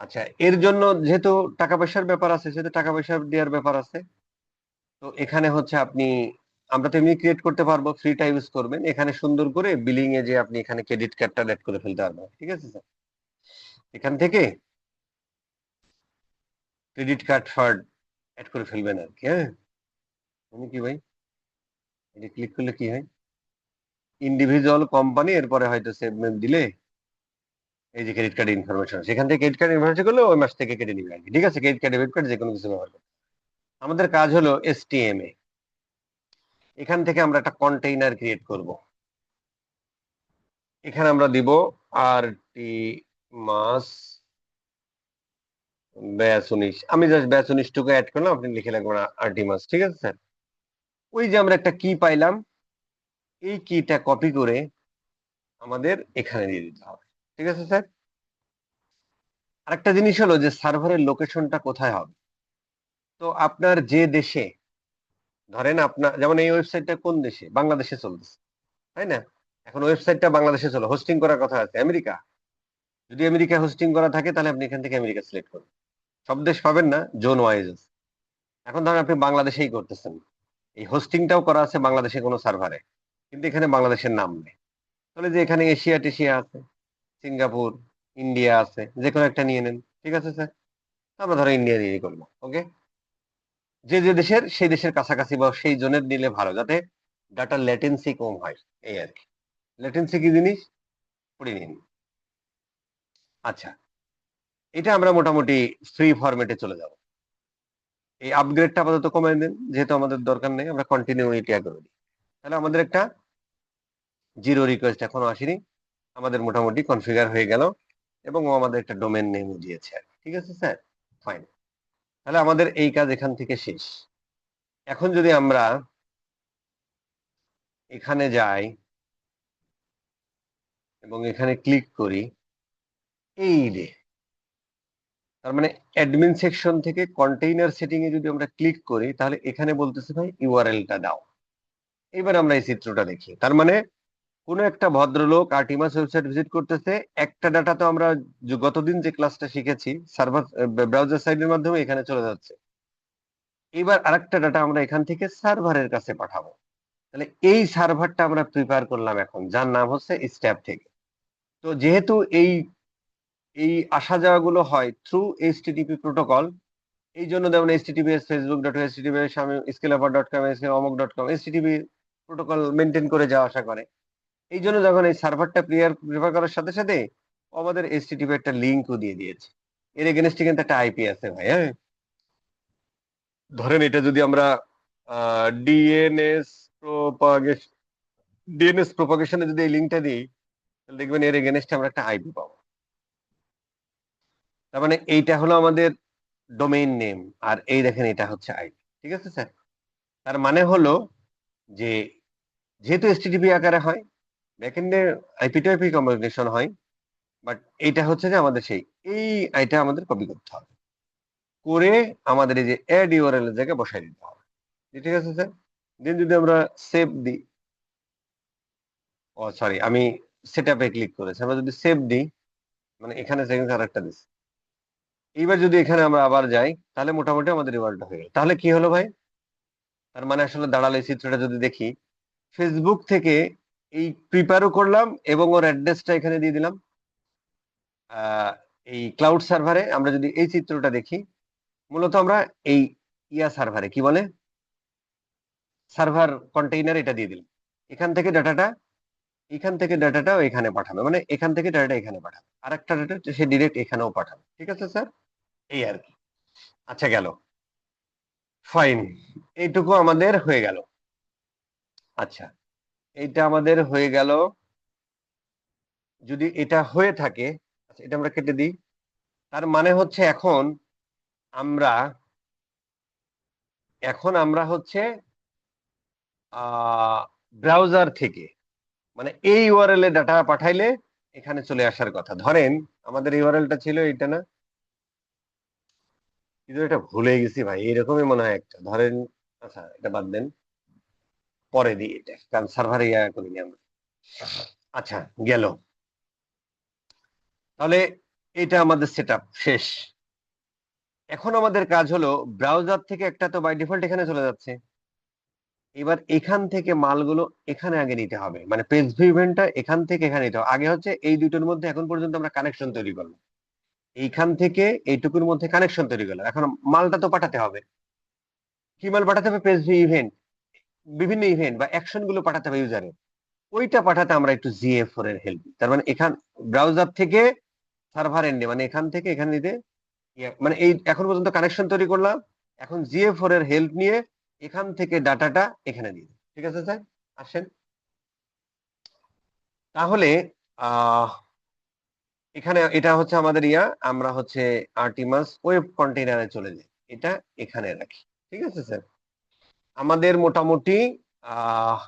আচ্ছা, এর জন্য যেহেতু টাকা পয়সার ব্যাপার আছে, সেহেতু টাকা পয়সা দেওয়ার ব্যাপার আছে। তো এখানে হচ্ছে আপনি, আমরা তো এমনি ক্রিয়েট করতে পারবো, ফ্রিটা ইউজ করবেন, এখানে সুন্দর করে বিলিং এ যে আপনি এখানে ক্রেডিট কার্ডটা অ্যাড করে ফেলতে পারবেন, ঠিক আছে স্যার। এখান থেকে ক্রেডিট কার্ড ফার্ড অ্যাড করে ফেলবেন আর কি, হ্যাঁ। মানে কি ভাই, এটা ক্লিক করলে কি হয়, ইন্ডিভিজুয়াল কোম্পানি, এরপরে হয়তো সেভ মেভ দিলে এই যে ক্রেডিট কার্ড ইনফরমেশন, সেখান থেকে ক্রেডিট কার্ড ইনফরমেশন করলে ওই মাস থেকে কেটে নিবে আর কি। ঠিক আছে, ক্রেডিট কার্ড ডেবিট কার্ড যে কোনো কিছু ব্যবহার করবে। আমাদের কাজ হলো এসটিএমএ, এখান থেকে আমরা একটা কন্টেইনার ক্রিয়েট করব। এখানে আমরা দিব আর টি মাস ব্যাস 19, আমি জাস্ট ব্যাস 19 টুকু অ্যাড করলাম, আপনি লিখে রাখবেন আর টি মাস। ঠিক আছে স্যার, ওই যে আমরা একটা কি পাইলাম, এই কিটা কপি করে আমাদের এখানে দিয়ে দিতে হবে। ঠিক আছে স্যার, আরেকটা জিনিস হলো যে সার্ভারের লোকেশনটা কোথায় হবে। তো আপনার যে দেশে, ধরেন আপনার যেমন এই ওয়েবসাইটটা কোন দেশে, বাংলাদেশে চলতেছে, তাই না? এখন ওয়েবসাইটটা বাংলাদেশে চলে, হোস্টিং করার কথা আছে আমেরিকা। যদি আমেরিকা হোস্টিং করা থাকে তাহলে আপনি এখান থেকে আমেরিকা সিলেক্ট করুন। সব দেশ পাবেন না, জোন ওয়াইজ। এখন ধরেন আপনি বাংলাদেশেই করতেছেন, এই হোস্টিংটাও করা আছে বাংলাদেশে কোনো সার্ভারে, কিন্তু এখানে বাংলাদেশের নাম নেই। তাহলে যে এখানে এশিয়া টেশিয়া আছে, সিঙ্গাপুর, ইন্ডিয়া আছে, যে কোনো একটা নিয়ে নেন। ঠিক আছে স্যার, আমরা ধরো ইন্ডিয়া দিয়ে করবো। ওকে, যে যে দেশের সেই দেশের কাছাকাছি বা সেই জোনের নিলে ভালো, যাতে ডাটা লেটেন্সি কম হয়, এই আর কি। লেটেন্সি কি জিনিস পড়ে নিন। আচ্ছা, এটা আমরা মোটামুটি ফ্রি ফরম্যাটে চলে যাব। এই আপগ্রেডটা আপাতত কমাই দেন, যেহেতু আমাদের দরকার নেই, আমরা কন্টিনিউইটি করে দিই। তাহলে আমাদের একটা জিরো রিকোয়েস্ট এখনো আসেনি, আমাদের মোটামুটি কনফিগার হয়ে গেল, এবং ও আমাদের একটা ডোমেন নেমও দিয়েছে। ঠিক আছে স্যার, ফাইন। তাহলে আমাদের এই কাজ এখান থেকে শেষ। এখন যদি আমরা এখানে যাই এবং এখানে ক্লিক করি, এই রে, তার মানে অ্যাডমিন সেকশন থেকে কন্টেইনার সেটিং এ যদি আমরা ক্লিক করি, তাহলে এখানে বলতেছে ভাই ইউআরএলটা দাও। এবার আমরা এই চিত্রটা দেখি, তার মানে কোনো একটা ভদ্রলোক আর্টিমাস ওয়েবসাইট ভিজিট করতেছে, একটা ডাটা তো আমরা গতদিন যে ক্লাসটা শিখেছি সার্ভার ব্রাউজার সাইটের মাধ্যমে এখানে চলে যাচ্ছে। এবার আরেকটা ডাটা আমরা এখান থেকে সার্ভারের কাছে পাঠাবো। তাহলে এই সার্ভারটা আমরা প্রিপেয়ার করলাম এখন, যার নাম হচ্ছে স্ট্যাপ থেকে। তো যেহেতু এই এই আসা যাওয়া গুলো হয় থ্রু এইচটিটিপি প্রোটোকল, এই জন্য যেমন এইচটিটিপিএস facebook.https scalaper.com অমুক.com এইচটিটিপি প্রোটোকল মেনটেন করে যাওয়া আসা করে। এই জন্য যখন এই সার্ভারটা প্রিফার করার সাথে সাথে আমাদের এইচটিটিপি একটা লিঙ্কও দিয়ে দিয়েছে। এর এগেনস্টে কিন্তু একটা আইপি আছে ভাই। হ্যাঁ, ধরেন এটা যদি আমরা ডিএনএস প্রোপাগেশন ডিএনএস প্রোপাগেশনে যদি এই লিঙ্কটা দিই, তাহলে দেখবেন এর এগেনস্টে আমরা একটা আইপি পাবো। তার মানে এইটা হলো আমাদের ডোমেইন নেম, আর এই দেখেন এটা হচ্ছে আইপি। ঠিক আছে স্যার, তার মানে হলো যে যেহেতু এসটিটিপি আকারে হয়, ব্যাকএন্ডে আইপি টু আইপি কমিউনিকেশন হয়, বাট এইটা হচ্ছে যে আমাদের সেই এই আইটা আমাদের কপি করতে হবে, করে আমাদের এই যে অ্যাড ইউআরএল এর জায়গায় বসাই দিতে হবে। ঠিক আছে স্যার, দেন যদি আমরা সেভ দিই, ও সরি, আমি সেটআপে ক্লিক করেছি, আমরা যদি সেভ দিই, মানে এখানে সেকেন্ড আরেকটা দিচ্ছি, এইবার যদি এখানে আমরা আবার যাই, তাহলে মোটামুটি আমাদের রিওয়ার্ডটা হয়ে গেল। তাহলে কি হলো ভাই, তার মানে আসলে দাঁড়ালো এই চিত্রটা যদি দেখি, ফেসবুক থেকে এই প্রিপেয়ারও করলাম এবং ওর অ্যাড্রেসটা এখানে দিয়ে দিলাম। এই ক্লাউড সার্ভারে আমরা যদি এই চিত্রটা দেখি, মূলত আমরা এই সার্ভারে কি বলে সার্ভার কন্টেইনার এটা দিয়ে দিলাম। এখান থেকে ডাটাটা এখান থেকে ডাটাটাও এখানে পাঠাবে, মানে এখান থেকে ডাটাটা এখানে পাঠাবে, আর একটা ডাটা সে ডিরেক্ট এখানেও পাঠাবে। ঠিক আছে স্যার, এই আর কি। আচ্ছা, গেল, ফাইন, এইটুকু আমাদের হয়ে গেল। আচ্ছা, এইটা আমাদের হয়ে গেল। যদি এটা হয়ে থাকে, আচ্ছা এটা আমরা কেটে দিই। তার মানে হচ্ছে আমরা এখন আমরা হচ্ছে ব্রাউজার থেকে, মানে এই ইউআরএল এ ডাটা পাঠাইলে এখানে চলে আসার কথা। ধরেন আমাদের ইউআরএলটা ছিল এটা না, কিন্তু এটা ভুলে গেছি ভাই, এরকমই মনে হয় একটা, ধরেন, আচ্ছা এটা বাদ দেন, পরে দিই এটা, কারণ সার্ভারে করিনি আমরা। আচ্ছা, গেল, তাহলে এটা আমাদের সেটআপ শেষ। এখন আমাদের কাজ হলো ব্রাউজার থেকে একটা তো বাই ডিফল্ট এখানে চলে যাচ্ছে, এবার এখান থেকে মালগুলো এখানে আগে নিতে হবে, মানে পেজ ভিউ ইভেন্টটা এখান থেকে এখানে নিতে হবে। আগে হচ্ছে এই দুটোর মধ্যে এখন পর্যন্ত আমরা কানেকশন তৈরি করলাম, এইখান থেকে এইটুকুর মধ্যে কানেকশন তৈরি করলাম, এখন মালটা তো পাঠাতে হবে। কি মাল পাঠাতে হবে? পেজ ভিউ ইভেন্ট, বিভিন্ন ইভেন্ট বা অ্যাকশন গুলো পাঠাতে হবে ইউজারের। ওইটা পাঠাতে আমরা একটু জিএ4 এর হেল্প, তার মানে এখান ব্রাউজার থেকে সার্ভার এন্ডে, মানে এখান থেকে এখানে নিতে মানে এই এখন পর্যন্ত কানেকশন তৈরি করলাম, এখন GA4 এর হেল্প নিয়ে এখান থেকে ডাটাটা এখানে দিই। ঠিক আছে স্যার, আসেন তাহলে আহ এখানে এটা হচ্ছে আমাদের আমরা হচ্ছে আর্টিমাস ওয়েব কন্টেইনারে চলে যাই, এটা এখানে রাখি। ঠিক আছে স্যার, আমাদের মোটামুটি আহ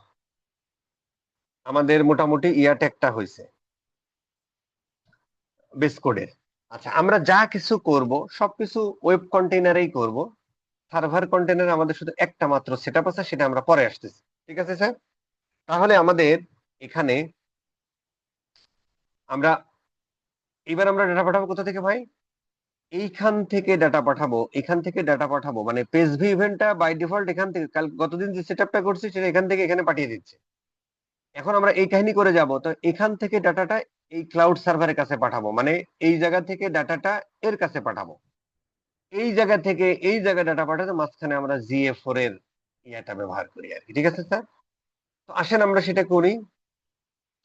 আমাদের মোটামুটি ট্যাগটা হয়েছে বেস কোডের। আচ্ছা, আমরা যা কিছু করব সবকিছু ওয়েব কন্টেইনারেই করব, সার্ভার কন্টেইনারে আমাদের শুধু একটা মাত্র সেটআপ আছে, সেটা আমরা পরে আসতেছি। ঠিক আছে স্যার, তাহলে আমাদের এখানে আমরা এবার আমরা ডাটা পাঠাবো কোথা থেকে ভাই? এইখান থেকে ডাটা পাঠাবো, এখান থেকে ডাটা পাঠাবো, মানে পেজ ভি ইভেন্টটা বাই ডিফল্ট এখান থেকে কাল গতদিন যে সেটআপটা করছি সেটা এখান থেকে এখানে পাঠিয়ে দিচ্ছে। এখন আমরা এই কাহিনী করে যাব, তো এখান থেকে ডাটাটা এই ক্লাউড সার্ভারের কাছে পাঠাবো, মানে এই জায়গা থেকে ডাটাটা এর কাছে পাঠাবো, এই জায়গা থেকে এই জায়গায় ডাটা পাঠাতে মাঝখানে আমরা GA4 এর ব্যবহার করি আর কি। ঠিক আছে স্যার, তো আসেন আমরা সেটা করি।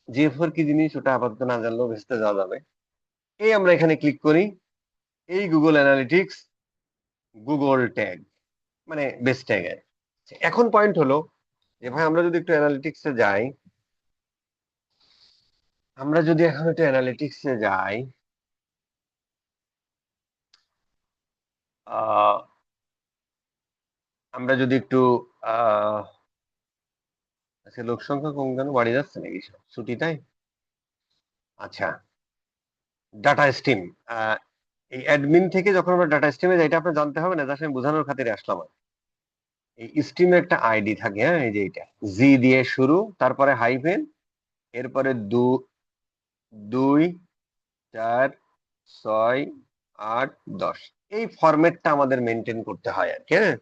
GA4 কি জিনিস ওটা আপাতত না জানলেও ভেস্তে যাওয়া যাবে। এই আমরা এখানে ক্লিক করি, এই গুগল অ্যানালিটিক্স গুগল ট্যাগ, মানে বেস ট্যাগ। এখন পয়েন্ট হলো যে ভাই আমরা যদি একটু অ্যানালিটিক্সে যাই, আমরা যদি এখন একটু অ্যানালিটিক্সে যাই, আহ আমরা যদি একটু আহ আজকে লোক সংখ্যা কম কেন, বাড়ি যাচ্ছে নাকি সব ছুটি তাই? আচ্ছা, ডাটা স্ট্রিম, এই অ্যাডমিন থেকে যখন আমরা ডাটা স্ট্রিমে যাই, এটা আপনার জানতে হবে না, জাস্ট আমি বোঝানোর খাতিরে আসলাম। এই স্ট্রিমে একটা আইডি থাকে, হ্যাঁ এই যে এটা জি দিয়ে শুরু, তারপরে হাইফেন, এরপরে 2 4 6 8 10, এই ফরম্যাটটা আমাদের মেনটেন করতে হয় আর কি, হ্যাঁ,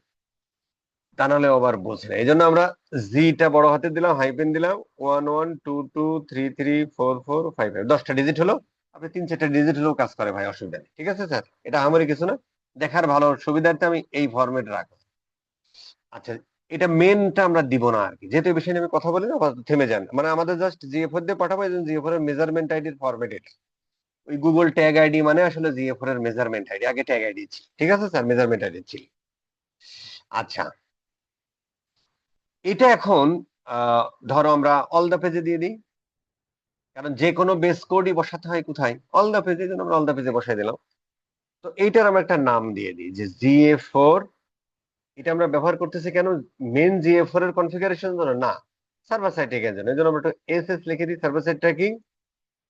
তা নাহলে আবার বোঝে না। এই জন্য আমরা জিটা বড় হাতে দিলাম, হাইফেন দিলাম, 1 1 2 2 3 3 4 4 5 5, 10টা ডিজিট হলো। আপনি 3 4টা ডিজিট হলেও কাজ করে ভাই, অসুবিধা নেই। ঠিক আছে স্যার, এটা আমারই কিছু না, দেখার ভালো সুবিধার্থে আমি এই ফরম্যাট রাখবো। আচ্ছা, এটা মেনটা আমরা দিব না আর কি, যেহেতু এই বিষয়ে নিয়ে আমি কথা বলি না, আপাতত থেমে যান, মানে আমাদের জাস্ট GA4 দিয়ে পাঠাবো, এই জন্য GA4 এর মেজারমেন্ট আইডির ফরম্যাট এটা। ওই গুগল ট্যাগ আইডি মানে আসলে GA4 এর মেজারমেন্ট আইডি, আগে ট্যাগ আইডি ছিল। ঠিক আছে স্যার, মেজারমেন্ট আইডি ছিল। আচ্ছা, এটা এখন ধরো আমরা অল দা পেজে দিয়ে দিই, কারণ যে কোনো বেস কোডই বসাতে হয় কোথায়, অল দা পেজে, জন্য আমরা অল দা পেজে বসাই দিলাম। তো এইটার আমরা একটা নাম দিয়ে দিই যে GA4। এটা আমরা ব্যবহার করতেছি কেন? মেন GA4 এর কনফিগারেশন জন্য না, সার্ভার সাইড ট্র্যাকিং জন্য। এই জন্য আমরা একটু SS লিখে দিই, সার্ভার সাইড ট্র্যাকিং।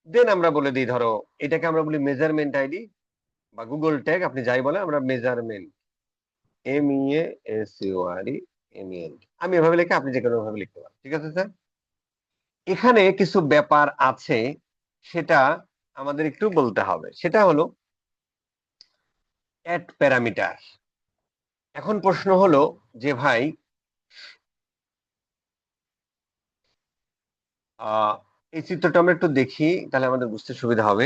দেন আমরা বলে দিই, ধরো এটাকে আমরা বলি মেজারমেন্ট আইডি বা গুগল ট্যাগ, আপনি যাই বলে, আমরা মেজারমেন্ট, MEASURE, আমি এভাবে লিখে, আপনি যে কোনো ভাবে লিখতে পারেন। ঠিক আছে স্যার, এখানে কিছু ব্যাপার আছে, সেটা আমাদের একটু বলতে হবে। সেটা হলো অ্যাড প্যারামিটার। এখন প্রশ্ন হলো যে ভাই আহ এই চিত্রটা আমরা একটু দেখি, তাহলে আমাদের বুঝতে সুবিধা হবে।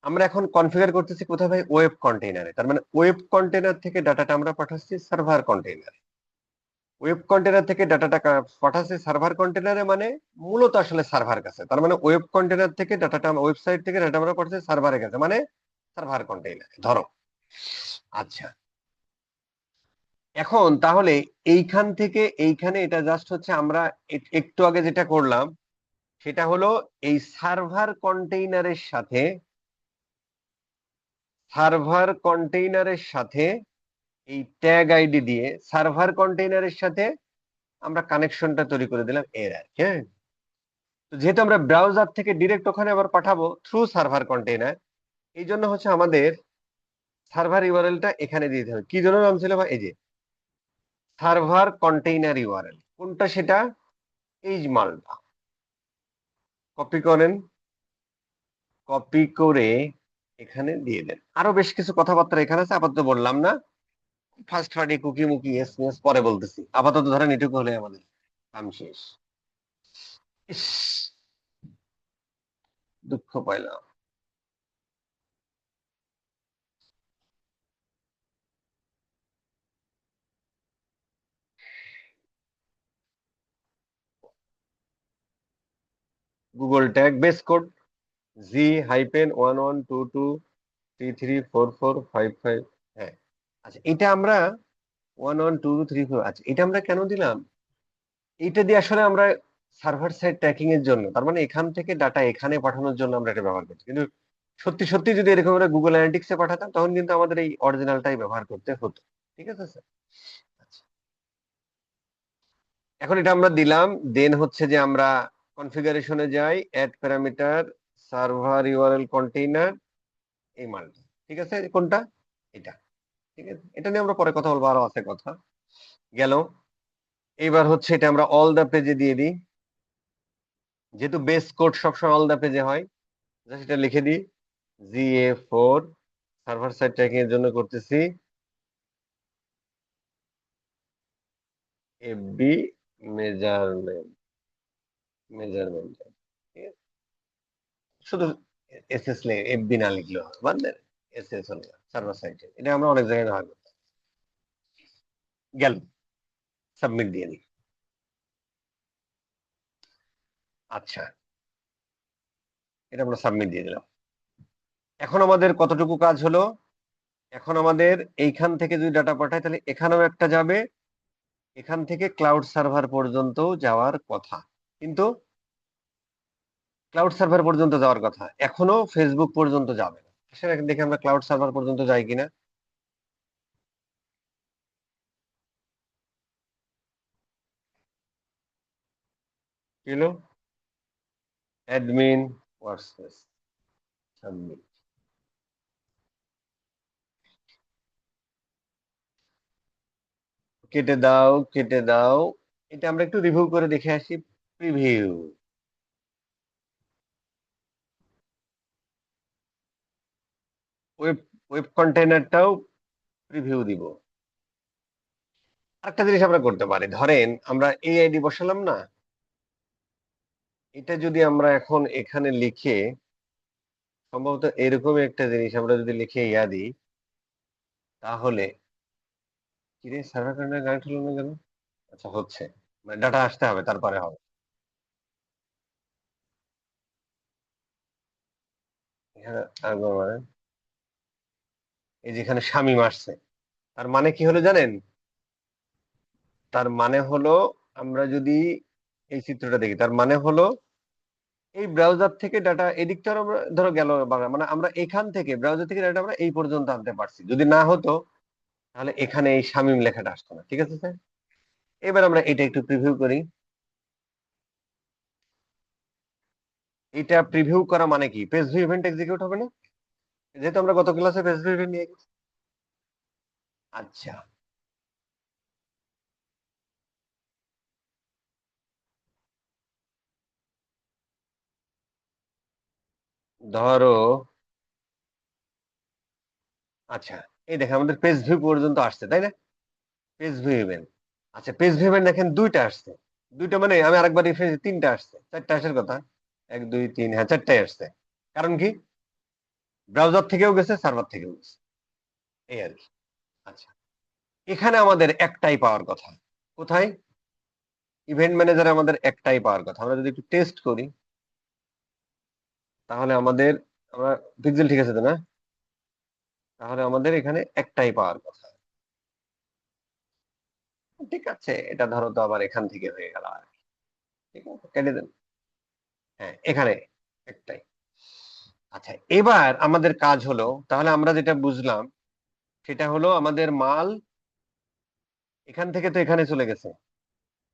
আমরা এখন কনফিগার করতেছি কোথায় ভাই? ওয়েব কন্টেইনারে। তার মানে ওয়েব কন্টেইনার থেকে ডাটাটা আমরা পাঠাচ্ছি সার্ভার কন্টেইনারে, ওয়েব কন্টেইনার থেকে ডাটাটা পাঠাচ্ছি সার্ভার কন্টেইনারে, মানে মূলত আসলে সার্ভার কাছে। তার মানে ওয়েব কন্টেইনার থেকে ডাটাটা, ওয়েবসাইট থেকে ডাটা আমরা পাঠাচ্ছি সার্ভারের কাছে, মানে সার্ভার কন্টেইনারে ধরো। আচ্ছা, এখন তাহলে এইখান থেকে এইখানে এটা জাস্ট হচ্ছে আমরা একটু আগে যেটা করলাম, সেটা হলো এই সার্ভার কন্টেইনারের সাথে এই ট্যাগ আইডি দিয়ে সার্ভার কন্টেইনারের সাথে আমরা কানেকশনটা তৈরি করে দিলাম এর আর কি, হ্যাঁ। তো যেহেতু আমরা ব্রাউজার থেকে ডিরেক্ট ওখানে আবার পাঠাবো থ্রু সার্ভার কন্টেইনার, এই জন্য হচ্ছে আমাদের সার্ভার ইউআরএলটা এখানে দিয়ে দিতে হবে। কি জন্য নাম ছিল ভাই? এই যে সার্ভার কন্টেইনার ইউআরএল, কোনটা সেটা? এই যে মালটা কপি করেন, কপি করে এখানে দিয়ে দেন। আরো বেশ কিছু কথাবার্তা এখানে আছে, আপাতত বললাম না। First party cookie মুকি S S পরে বলতেছি, আপাতত ধরেন এটুকু হলে আমাদের কাম শেষ। ইস, দুঃখ পাইলাম। Google tag base code, G-1122334455। হ্যাঁ, আচ্ছা এটা আমরা 112234, আচ্ছা এটা আমরা কেন দিলাম? এটা দিয়ে আসলে আমরা সার্ভার সাইড ট্র্যাকিং এর জন্য, তার মানে এখান থেকে ডাটা এখানে পাঠানোর জন্য আমরা এটা ব্যবহার করছি। কিন্তু সত্যি সত্যি যদি এরকম আমরা গুগল অ্যানালিটিক্সে পাঠাতাম তখন কিন্তু আমাদের এই অরিজিনালটাই ব্যবহার করতে হতো। ঠিক আছে স্যার? আচ্ছা, এখন এটা আমরা দিলাম। দেন হচ্ছে যে আমরা কনফিগারেশনে যাই, add parameter server URL container, এই মানটা। ঠিক আছে, কোনটা? এটা। ঠিক আছে, এটা নিয়ে আমরা পরে কথা বলবো, আরো আছে কথা। গেল। এইবার হচ্ছে এটা আমরা অল দা পেজে দিয়ে দিই, যেহেতু বেস কোড সবসময় অল দা পেজে হয়। সেটা লিখে দিই, GA4 সার্ভার সাইড ট্র্যাকিং এর জন্য করতেছি, FB মেজারমেন্ট, মেজারমেন্ট শুধু এসএস FB না লিখলেও হবে, বাদ এসএস হলো সার্ভার সাইডে। এটা আমরা অনেক জায়গায় ব্যবহার করতাম। গেল, সাবমিট দিয়ে দিই। আচ্ছা, এটা আমরা সাবমিট দিয়ে দিলাম। এখন আমাদের কতটুকু কাজ হলো? এখন আমাদের এইখান থেকে যদি ডাটা পাঠায় তাহলে এখানেও একটা যাবে, এখান থেকে ক্লাউড সার্ভার পর্যন্ত যাওয়ার কথা, কিন্তু ক্লাউড সার্ভার পর্যন্ত যাওয়ার কথা, এখনো ফেসবুক পর্যন্ত যাবে না। সেটা দেখে আমরা ক্লাউড সার্ভার পর্যন্ত যাই কিনা। কি হলো? Admin workspace, submit. কেটে দাও, কেটে দাও। এটা আমরা একটু রিভিউ করে দেখে আসি। প্রিভিউ, ওয়েব ওয়েব কন্টেইনারটাও প্রিভিউ দিব। আরেকটা জিনিস আমরা করতে পারি, ধরেন আমরা এই আইডি বসালাম না, এটা যদি আমরা এখন এখানে লিখে, সম্ভবত এরকমই একটা জিনিস আমরা যদি লিখে ইয়া দিই, তাহলে কি রে, সার্ভার কানেক্ট হলো না কেন? আচ্ছা, হচ্ছে, মানে ডাটা আসতে হবে তারপরে হবে। এখানে আরেকবার মানে, এই যেখানে শামীম আসছে, তার মানে কি হলো জানেন? তার মানে হলো, আমরা যদি এই চিত্রটা দেখি, তার মানে হলো এই ব্রাউজার থেকে ডাটা এদিকটা আমরা ধরো গেল মানে আমরা এখান থেকে ব্রাউজার থেকে ডাটা আমরা এই পর্যন্ত আনতে পারছি। যদি না হতো তাহলে এখানে এই শামীম লেখাটা আসতো না। ঠিক আছে স্যার? এবার আমরা এটা একটু প্রিভিউ করি। এটা প্রিভিউ করা মানে কি, পেজ ভিউ ইভেন্ট এক্সিকিউট হবে না, যেহেতু আমরা গত ক্লাসে পেজ ভিউ ইভেন্ট নিয়ে গেছি। আচ্ছা, ধরো, আচ্ছা এই দেখেন আমাদের পেজ ভিউ পর্যন্ত আসছে, তাই না? পেজ ভিউ ইভেন্ট, আচ্ছা পেজ ভিউ ইভেন্ট দেখেন দুইটা আসছে। দুইটা মানে আমি আরেকবার রিফ্রেশ, তিনটা আসছে, চারটা আসার কথা। এক দুই তিন, হ্যাঁ চারটাই আসছে। কারণ কি, ব্রাউজার থেকেও গেছে, সার্ভার থেকেও গেছে, এই আর কি। আচ্ছা, এখানে আমাদের একটাই পাওয়ার কথা, কোথায়? ইভেন্ট ম্যানেজারে আমাদের একটাই পাওয়ার কথা। আমরা যদি একটু টেস্ট করি তাহলে আমাদের, আমরা পিক্সেল ঠিক আছে তো না? তাহলে আমাদের এখানে একটাই পাওয়ার কথা। ঠিক আছে, এটা ধরো তো আবার এখান থেকে হয়ে গেল আর কি। ঠিক আছে, কেটে দেন। হ্যাঁ, এখানে একটাই। আচ্ছা, এবার আমাদের কাজ হলো, তাহলে আমরা যেটা বুঝলাম সেটা হলো আমাদের মাল এখান থেকে তো এখানে চলে গেছে,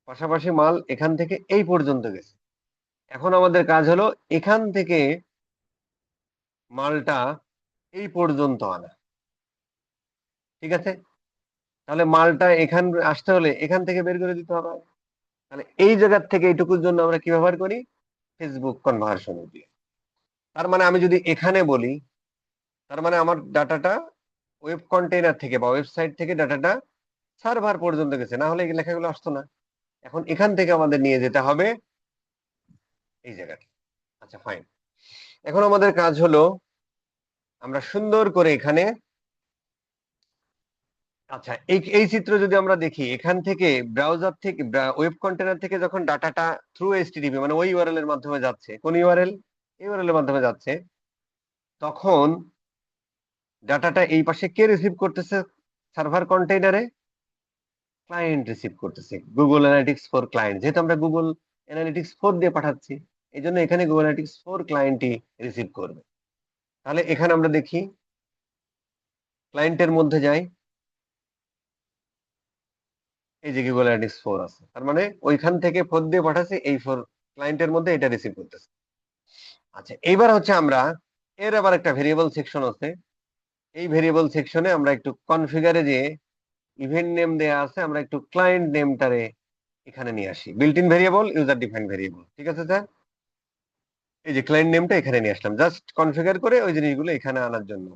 পাশাপাশি মাল এখান থেকে এই পর্যন্ত গেছে। এখন আমাদের কাজ হলো এখান থেকে মালটা এই পর্যন্ত আনা। ঠিক আছে, তাহলে মালটা এখান আসতে হলে এখান থেকে বের করে দিতে হবে। তাহলে এই জায়গার থেকে এইটুকুর জন্য আমরা কি ব্যবহার করি? ফেসবুক কনভার্সন দিয়ে। তার মানে আমি যদি এখানে বলি, তার মানে আমার ডাটাটা ওয়েব কন্টেইনার থেকে বা ওয়েবসাইট থেকে ডাটাটা সার্ভার পর্যন্ত গেছে, না হলে এই লেখাগুলো আসতো না। এখন এখান থেকে আমাদের নিয়ে যেতে হবে এই জায়গাটা। আচ্ছা ফাইন, এখন আমাদের কাজ হলো আমরা সুন্দর করে এখানে, আচ্ছা এই এই চিত্র যদি আমরা দেখি, এখান থেকে ব্রাউজার থেকে, ওয়েব কন্টেনার থেকে, যখন ডাটাটা থ্রু এইচটিটিপি মানে ওই ইউআরএল এর মাধ্যমে যাচ্ছে, কোন ইউআরএল? ইউআরএল এর মাধ্যমে যাচ্ছে, তখন ডাটাটা এই পাশে কে রিসিভ করতেছে? সার্ভার কন্টেইনারে ক্লায়েন্ট রিসিভ করতেছে, গুগল অ্যানালিটিক্স ফর ক্লায়েন্ট, যেহেতু আমরা গুগল অ্যানালিটিক্স 4 দিয়ে পাঠাচ্ছি, এই জন্য এখানে গুগল অ্যানালিটিক্স 4 ক্লায়েন্টই রিসিভ করবে। তাহলে এখানে আমরা দেখি, ক্লায়েন্টের মধ্যে যাই, এই যে গুগল অ্যানালিটিক্স 4 আছে, তার মানে ওইখান থেকে 4 দিয়ে পাঠাচ্ছে, এই 4 ক্লায়েন্টের মধ্যে এটা রিসিভ করতেছে। আচ্ছা, এইবার হচ্ছে আমরা এর আবার একটা ভেরিয়েবল সেকশন আছে, এই ভেরিয়েবল সেকশনে আমরা একটু কনফিগারে যে ইভেন্ট নেম দেয়া আছে, আমরা একটু ক্লায়েন্ট নেমটারে এখানে নিয়ে আসি, built in variable, user define variable, ঠিক আছে স্যার? এই যে ক্লায়েন্ট নেমটা এখানে নিয়ে আসলাম, জাস্ট কনফিগার করে ওই জিনিসগুলো এখানে আনার জন্য,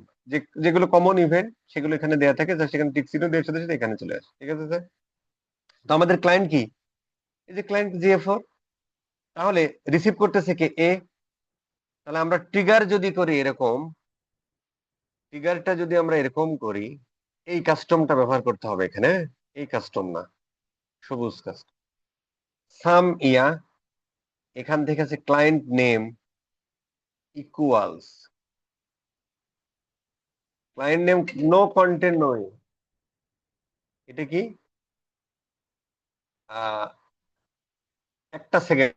যেগুলো কমন ইভেন্ট সেগুলো এখানে দেওয়া থাকে, জাস্ট এখানে টিক চিহ্ন দিয়ে সাথে সাথে এখানে চলে আসে, ঠিক আছে স্যার? তো আমাদের ক্লায়েন্ট কি? এই যে ক্লায়েন্ট জিএফও, তাহলে রিসিভ করতেছে কে? এ। তাহলে আমরা ট্রিগার যদি করি এরকম, ট্রিগারটা যদি আমরা এরকম করি, এই কাস্টমটা ব্যবহার করতে হবে এখানে, এই কাস্টম না, সবুজ কাস্টম, সাম ইয়া, এখান থেকে আছে client name equals, client name no content নয়, এটা কি? আহ একটা সেকেন্ড,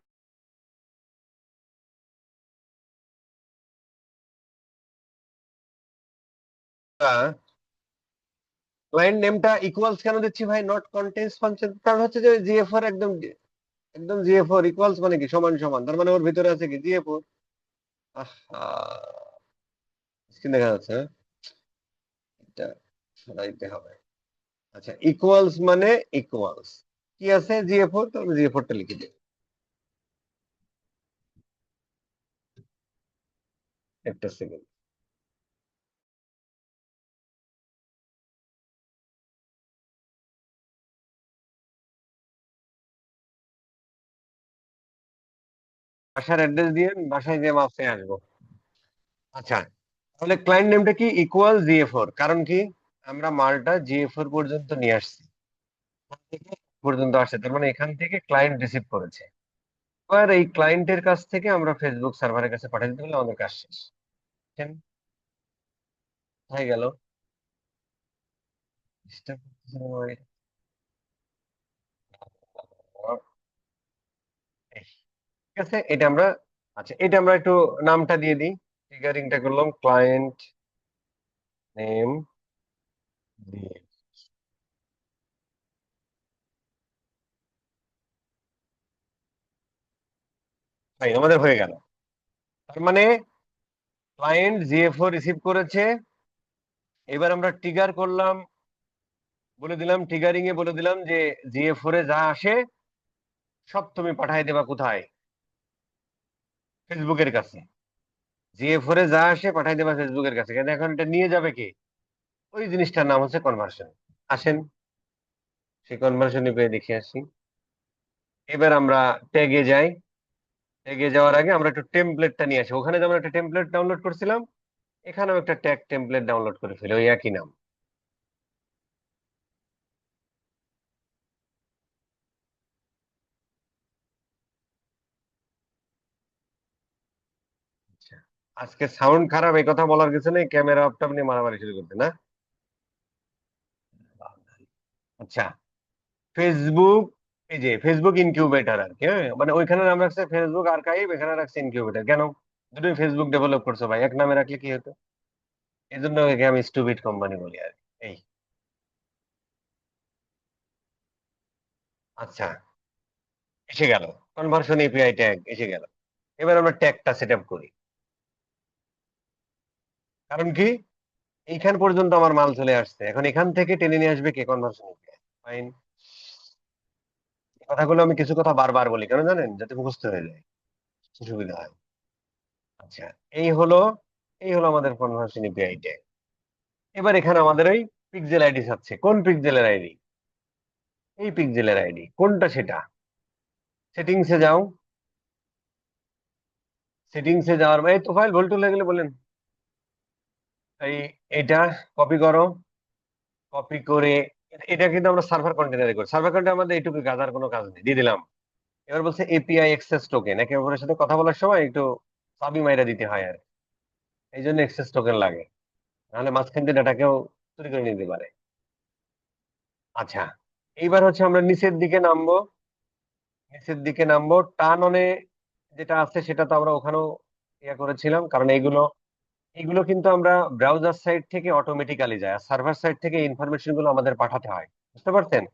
ক্লায়েন্ট নেমটা ইকুয়ালস কেন দিচ্ছি ভাই, নট কন্টেন্টস ফাংশন? কারণ হচ্ছে যে জিএফওর একদম একদম জিএফওর ইকুয়ালস মানে কি, সমান সমান, তার মানে ওর ভিতরে আছে কি জিএফওর। স্ক্রিন দেখা যাচ্ছে, হ্যাঁ? এটা সরাইতে হবে। আচ্ছা, ইকুয়ালস মানে ইকুয়ালস কি আছে, জিএফওর, তো আমি জিএফওরটা লিখে দিই, একটা সেকেন্ড। বাসার অ্যাড্রেস দিয়ে বাসায় যে মাপে আসবো। আচ্ছা, তাহলে ক্লায়েন্ট নেমটা কি, ইকুয়াল জিএফওর, কারণ কি আমরা মালটা জিএফওর পর্যন্ত নিয়ে আসছি, এখান থেকে পর্যন্ত আসছে, তার মানে এখান থেকে ক্লায়েন্ট রিসিভ করেছে। এবার এই ক্লায়েন্টের কাছ থেকে আমরা ফেসবুক সার্ভারের কাছে পাঠিয়ে দিতে হলে আমাদের কাজ শেষ। বুঝছেন? হয়ে গেল। Disturb করতেছে না ভাই? এই, ঠিক আছে, এটা আমরা, আচ্ছা এটা আমরা একটু নামটা দিয়ে দিই, ট্রিগারিংটা করলাম ক্লায়েন্ট নেম দিয়ে, তাই আমাদের হয়ে গেল। তার মানে ক্লায়েন্ট জিএফও রিসিভ করেছে, এবার আমরা ট্রিগার করলাম, বলে দিলাম ট্রিগারিং এ বলে দিলাম যে জিএফও এ যা আসে সব তুমি পাঠাই দেবা কোথায়, ফেসবুকের কাছে। জিএফও এ যা আসে পাঠাই দেবা ফেসবুকের কাছে, কিন্তু এখন এটা নিয়ে যাবে কি? ওই জিনিসটার নাম হচ্ছে কনভার্সন। আসেন সেই কনভার্সনে পেয়ে দেখে আসি। এবার আমরা ট্যাগে যাই, ট্যাগে যাওয়ার আগে আমরা একটু টেমপ্লেটটা নিয়ে আসি, ওখানে যেমন একটা টেমপ্লেট ডাউনলোড করছিলাম, এখানেও একটা ট্যাগ টেমপ্লেট ডাউনলোড করে ফেলি, ওই একই নাম। আচ্ছা, আজকে সাউন্ড খারাপ এই কথা বলার কিছু নেই, ক্যামেরা অফটা নিয়ে মারামারি শুরু করতে না। আচ্ছা, ফেসবুক, এই যে ফেসবুক ইনকিউবেটর আর কি, হ্যাঁ, মানে ওইখানে নাম রাখছে ফেসবুক আর্কাইভ, এখানে রাখছে ইনকিউবেটর, কেন? দুটোই ফেসবুক ডেভেলপ করছো ভাই, এক নামে রাখলে কি হতো? এই জন্য একে আমি স্টুপিড কোম্পানি বলি আর কি। এই, আচ্ছা, এসে গেল, কনভার্সন এপিআই ট্যাগ এসে গেল। এবার আমরা ট্যাগটা সেট আপ করি, কারণ কি এইখান পর্যন্ত আমার মাল চলে আসছে, এখন এখান থেকে টেনে নিয়ে আসবে কে, কনভার্সন এপিআই। ফাইন, কথাগুলো আমি কিছু কথা বারবার বলি কেন জানেন, যাতে মুখস্থ হয়ে যায়, সুবিধা হয়। আচ্ছা, এই হলো, এই হলো আমাদের কনভার্সন এপিআই ট্যাগ। এবার এখানে আমাদের ওই পিক্সেল আইডি চাচ্ছে, কোন পিক্সেলের আইডি? এই পিক্সেলের আইডি কোনটা সেটা, সেটিংসে যাও, সেটিংসে যাওয়ার এই তো ফাইল ভুল টুল হয়ে গেলে বলেন, এই এটা কপি করো, কপি করে এটা কিন্তু আমরা সার্ভার কন্টেনারে করি, সার্ভার কন্টেনার আমাদের এইটুকু কাজ, আর কোনো কাজ নেই, দিয়ে দিলাম। এবার বলছে এপিআই অ্যাক্সেস টোকেন, একে অপরের সাথে কথা বলার সময় একটু চাবি মাইরা দিতে হয় আর এই জন্য এক্সেস টোকেন লাগে, নাহলে মাঝখান দিয়ে ডাটাকেও চুরি করে নিতে পারে। আচ্ছা, এইবার হচ্ছে আমরা নিচের দিকে নামবো টার্ন অনে যেটা আছে সেটা তো আমরা ওখানেও ইয়ে করেছিলাম, কারণ এইগুলো কিন্তু আমরা ব্রাউজার সাইট থেকে অটোমেটিক্যালি যায়, আর সার্ভার সাইট থেকে ইনফরমেশন গুলো আমাদের পাঠাতে হয়, বুঝতে পারছেন?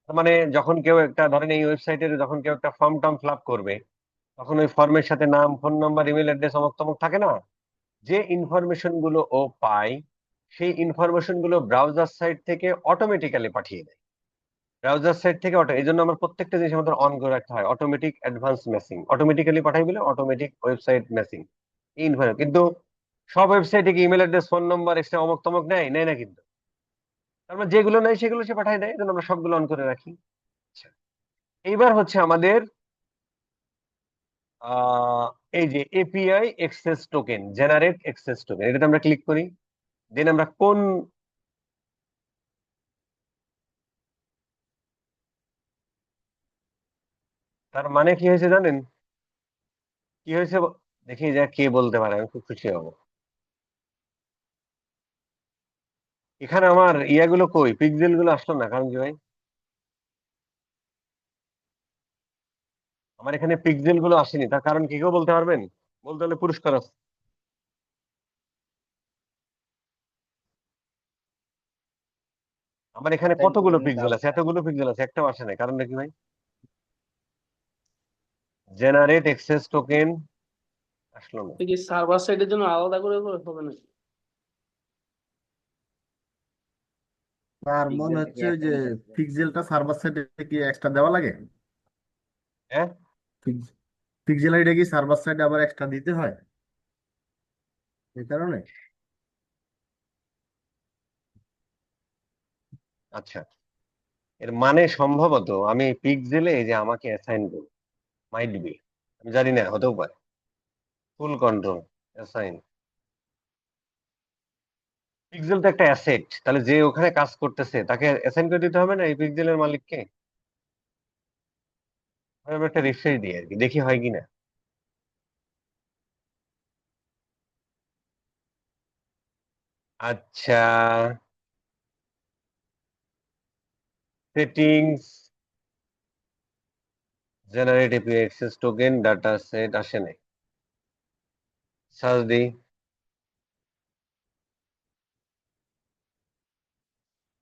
তার মানে যখন কেউ একটা ধরেন এই ওয়েবসাইটে যখন কেউ একটা ফর্ম টর্ম ফিল আপ করবে, তখন ওই ফর্মের সাথে নাম, ফোন নাম্বার, ইমেল অ্যাড্রেস অমুক তমুক থাকে না, যে ইনফরমেশন গুলো ও পায় সেই ইনফরমেশন গুলো ব্রাউজার সাইট থেকে অটোমেটিক্যালি পাঠিয়ে দেয়। ব্রাউজার সাইট থেকে এই জন্য আমার প্রত্যেকটা জিনিস আমাদের অন করে রাখতে হয়, অটোমেটিক অ্যাডভান্স ম্যাচিং, অটোমেটিক্যালি পাঠাই বলে অটোমেটিক ওয়েবসাইট ম্যাচিং কিন্তু সব ওয়েবসাইটে কি ইমেল অ্যাড্রেস, ফোন নম্বর, এক্সট্রা অমুক তমুক নেয় নেয় না কিন্তু। তার মানে যেগুলো নেই সেগুলো সে পাঠাই দেয়, এই জন্য আমরা সবগুলো অন করে রাখি। আচ্ছা, এইবার হচ্ছে আমাদের আহ এই যে API access token, generate access token, এটাতে আমরা ক্লিক করি। দেন আমরা কোন, তার মানে কি হয়েছে জানেন? কি হয়েছে দেখি যা কে বলতে পারে, আমি খুব খুশি হব। এখানে আমার ইয়াগুলো কই, পিক্সেল গুলো আসলো না, কারণ কি ভাই? আমার এখানে পিক্সেল গুলো আসেনি, তার কারণ কি কেউ বলতে পারবেন? বলতে হলে পুরস্কার আছে। আমার এখানে সাইন কতগুলো করবেন পিক্সেল আছে, ব্রাউজার। এতগুলো পিক্সেল আছে, একটাও আসে নাই, কারণটা কি ভাই? জেনারেট এক্সেস টোকেন আসলো না। তো কি সার্ভার সাইডের জন্য আলাদা করে করে হবে নাকি? তার মনে পিক্সেলটা কি হচ্ছে একটা যে নিতেছে? পিক্সেলটা সার্ভার সাইডে কি এক্সট্রা দেওয়া লাগে? হ্যাঁ, পিক্সেল আইডি কি সার্ভার সাইডে আবার এক্সট্রা দিতে হয় এই কারণে? আচ্ছা, এর মানে সম্ভবত আমি পিক্সেলে এই যে আমাকে অ্যাসাইন করব, মাইট বি, আমি জানি না, হতেও পারে। ফুল কন্ট্রোল, অ্যাসাইন, পিক্সেল তো একটা অ্যাসেট, তাহলে যে ওখানে কাজ করতেছে তাকে অ্যাসাইন করে দিতে হবে না এই পিক্সেলের মালিককে? আমি একটা রিফ্রেশ দিই আর কি, দেখি হয় কিনা। আচ্ছা, settings, generate API access token, data set আসে নাই, সার্চ দিই।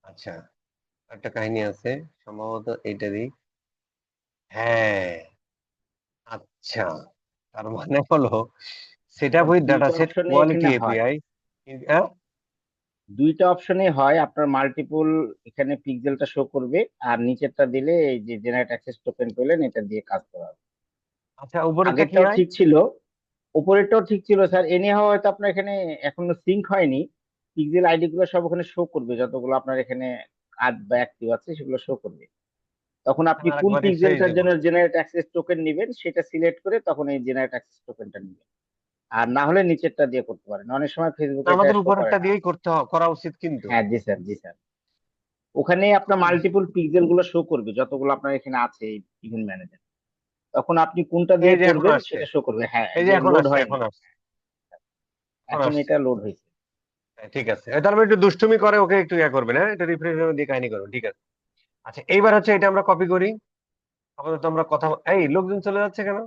আচ্ছা, একটা কাহিনী আছে, সম্ভবত এইটারই। হ্যাঁ, আচ্ছা, তার মানে হলো set up sir with data দুইটা সেট অপশনে কোয়ালিটি এখানে হয়, এপিআই। হ্যাঁ, দুইটা অপশনে হয়। আপনার মাল্টিপল এখানে পিক্সেলটা শো করবে, আর নিচেরটা দিলে এই যে জেনারেট অ্যাক্সেস টোকেন পেলেন, এটা দিয়ে কাজ করা হবে। আচ্ছা, উপরেরটা কি আগেরটাও ভাই? ঠিক ছিল, উপরেরটাও ঠিক ছিল স্যার। এনে হয়তো আপনার এখানে এখনো সিঙ্ক হয়নি। পিক্সেল আইডি গুলো সব ওখানে শো করবে, যতগুলো আপনার এখানে কাজ বা অ্যাক্টিভ আছে সেগুলো শো করবে। তখন আপনি কোন আরেকবার রিফ্রেশ পিক্সেলটার দেবো। জন্য জেনারেট অ্যাক্সেস টোকেন নেবেন সেটা সিলেক্ট করে তখন এই জেনারেট অ্যাক্সেস টোকেনটা নেবেন। আর না হলে নিচেরটা দিয়ে করতে পারেন, অনেক সময় ফেসবুকে এটা আমাদের শো করে উপরেরটা না। দিয়েই করা উচিত কিন্তু। হ্যাঁ জি স্যার, জি স্যার। ওখানে আপনার মাল্টিপল পিক্সেল গুলো শো করবে, যতগুলো আপনার এখানে আছে ইভেন্ট ম্যানেজার। তখন আপনি কোনটা এই দিয়ে যে এখন করবেন আসছে, সেটা শো করবে। হ্যাঁ, এই যে যে এখন লোড আসছে, হয়নি, এখন আসছে, এখন এখন আসছে। এটা লোড হয়েছে। হ্যাঁ, ঠিক আছে, তার মানে একটু দুষ্টুমি করে ওকে একটু ইয়া করবেন, হ্যাঁ, এটা রিফ্রেশ দিয়ে কাহিনী করবেন, ঠিক আছে। আচ্ছা, এইবার হচ্ছে এটা আমরা কপি করি। আপাতত আমরা কথা, এই লোকজন চলে যাচ্ছে কেন?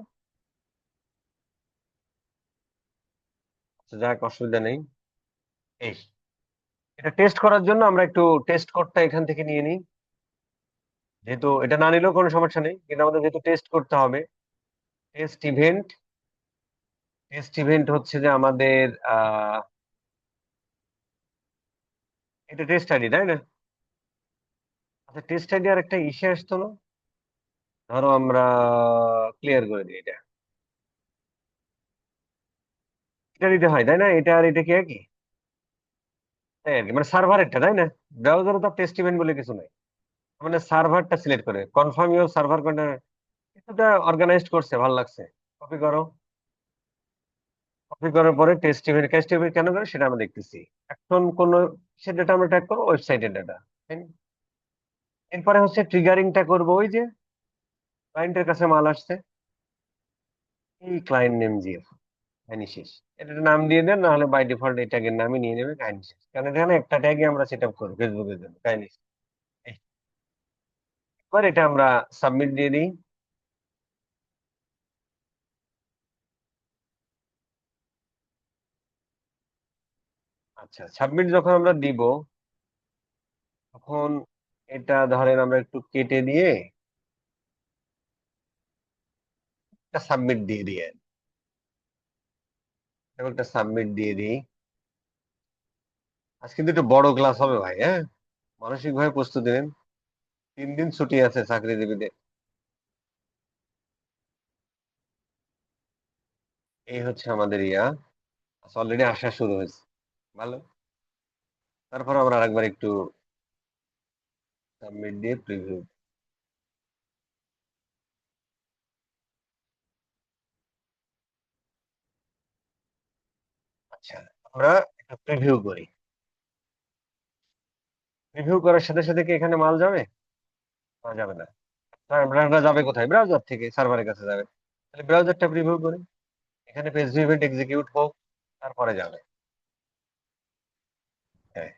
আচ্ছা, যাক, অসুবিধা নেই। এই, এটা টেস্ট করার জন্য আমরা একটু টেস্ট কোডটা এখান থেকে নিয়ে নিই, যেহেতু এটা না নিলেও কোনো সমস্যা নেই, কিন্তু আমাদের যেহেতু টেস্ট করতে হবে। টেস্ট ইভেন্ট, টেস্ট ইভেন্ট হচ্ছে যে আমাদের এটা টেস্ট আইডি, তাই না? আচ্ছা, টেস্ট আইডি আর একটা ইসে আসতো না, ধরো আমরা ক্লিয়ার করে দিই এটা, এটা দিতে হয় তাই না? এটা আর এটা কি একই, তাই আর কি, মানে সার্ভারেরটা তাই না? ব্রাউজারে তো টেস্ট ইভেন্ট বলে কিছু নাই, মানে সার্ভারটা সিলেক্ট করে কনফার্ম ইউর সার্ভার কন্টেনার, এটা অর্গানাইজড করছে, ভালো লাগছে। কপি করো, কপি করার পরে টেস্ট ইভেন্ট কেন করে সেটা আমরা দেখতেছি। এখন কোন সে ডেটা আমরা ট্র্যাক করবো, ওয়েবসাইটের ডেটা। এরপরে হচ্ছে ট্রিগারিংটা করবো, ওই যে ক্লায়েন্টের কাছে মাল আসছে, এই ক্লায়েন্ট নেম জিএফ, কাহিনী শেষ। এটা নাম দিয়ে দেন, নাহলে বাই ডিফল্ট এই ট্যাগের নামই নিয়ে নেবে, কাহিনী শেষ। কারণ এখানে একটা ট্যাগে আমরা সেট আপ করি ফেসবুকের জন্য, কাহিনী শেষ। এই, এবার এটা আমরা সাবমিট দিয়ে দিই। আচ্ছা, সাবমিট যখন আমরা দিব, তখন এটা ধরেন আমরা একটু কেটে দিয়ে একটা সাবমিট দিয়ে দিই, একটা সাবমিট দিয়ে দিই। আজকে কিন্তু একটু বড় ক্লাস হবে ভাই, হ্যাঁ, মানসিক ভাবে প্রস্তুতি নেন। 3 দিন ছুটি আছে চাকরিজীবীদের। এই হচ্ছে আমাদের ইয়া, অলরেডি আসা শুরু হয়েছে, ভালো। তারপর আমরা আরেকবার একটু সাবমিট দিয়ে প্রিভিউ। আচ্ছা, আমরা একটা প্রিভিউ করি। প্রিভিউ করার সাথে সাথে কি এখানে মাল যাবে? যাবে না। ব্রাউজারটা যাবে কোথায়? ব্রাউজার থেকে সার্ভারের কাছে যাবে। তাহলে ব্রাউজারটা প্রিভিউ করি, এখানে পেজ ইভেন্ট এক্সিকিউট হোক, তারপরে যাবে। হ্যাঁ,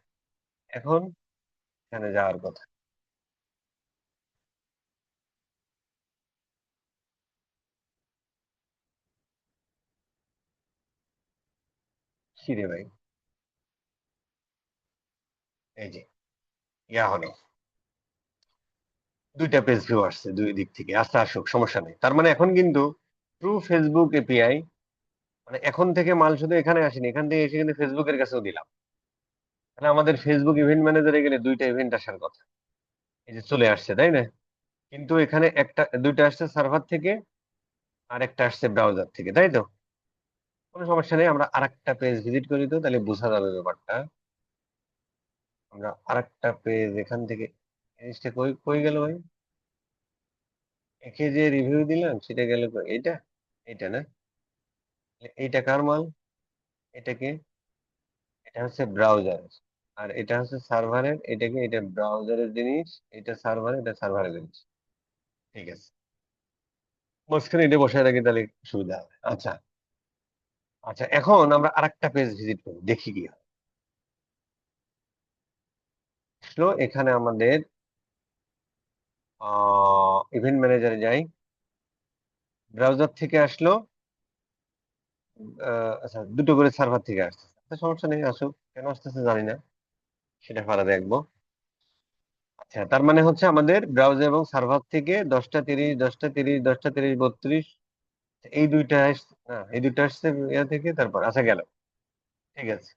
এখন এখানে যাওয়ার কথা। কিরে ভাই, এই যে ইয়া হলো, 2টা পেজ ভিউ আসছে দুই দিক থেকে। আচ্ছা, আসুক, সমস্যা নেই। তার মানে এখন কিন্তু থ্রু ফেসবুক এপিআই, মানে এখন থেকে মাল শুধু এখানে আসেনি, এখান থেকে এসে কিন্তু ফেসবুকের কাছেও দিলাম। তাহলে আমাদের ফেসবুক ইভেন্ট ম্যানেজারে গেলে 2টা ইভেন্ট আসার কথা, এই যে চলে আসছে, তাই না? কিন্তু এখানে দুইটা আসছে সার্ভার থেকে, আর একটা আসছে ব্রাউজার থেকে, তাই তো? কোনো সমস্যা নেই, আমরা আরেকটা পেজ ভিজিট করি, তো তাহলে বোঝা যাবে ব্যাপারটা। আমরা আরেকটা পেজ এখান থেকে, জিনিসটা কই কই গেল ভাই? একে যে রিভিউ দিলাম সেটা গেল কই? এইটা, এইটা না? এইটা কার মাল? এটাকে, এটা হচ্ছে ব্রাউজার, আর এটা হচ্ছে সার্ভারের। এটাকে, এটা ব্রাউজারের জিনিস, এটা সার্ভার, এটা সার্ভারের জিনিস। ঠিক আছে, মাঝখানে এটা বসায় রাখি, তাহলে সুবিধা হবে। আচ্ছা। আচ্ছা, এখন আমরা আরেকটা পেজ ভিজিট করি, দেখি কি হয়। আসলো এখানে আমাদের ইভেন্ট ম্যানেজারে যাই, ব্রাউজার থেকে আসলো। আচ্ছা, দুটো করে সার্ভার থেকে আসছে, আচ্ছা সমস্যা নেই, আসুক। কেন আসতেছে জানি না, সেটা পরে দেখবো। আচ্ছা, তার মানে হচ্ছে আমাদের ব্রাউজার এবং সার্ভার থেকে 10টা 30, 10টা 30, 10টা 30, 32, এই দুইটা না, এই দুইটা আসছে ইয়া থেকে, তারপর আচ্ছা গেল। ঠিক আছে,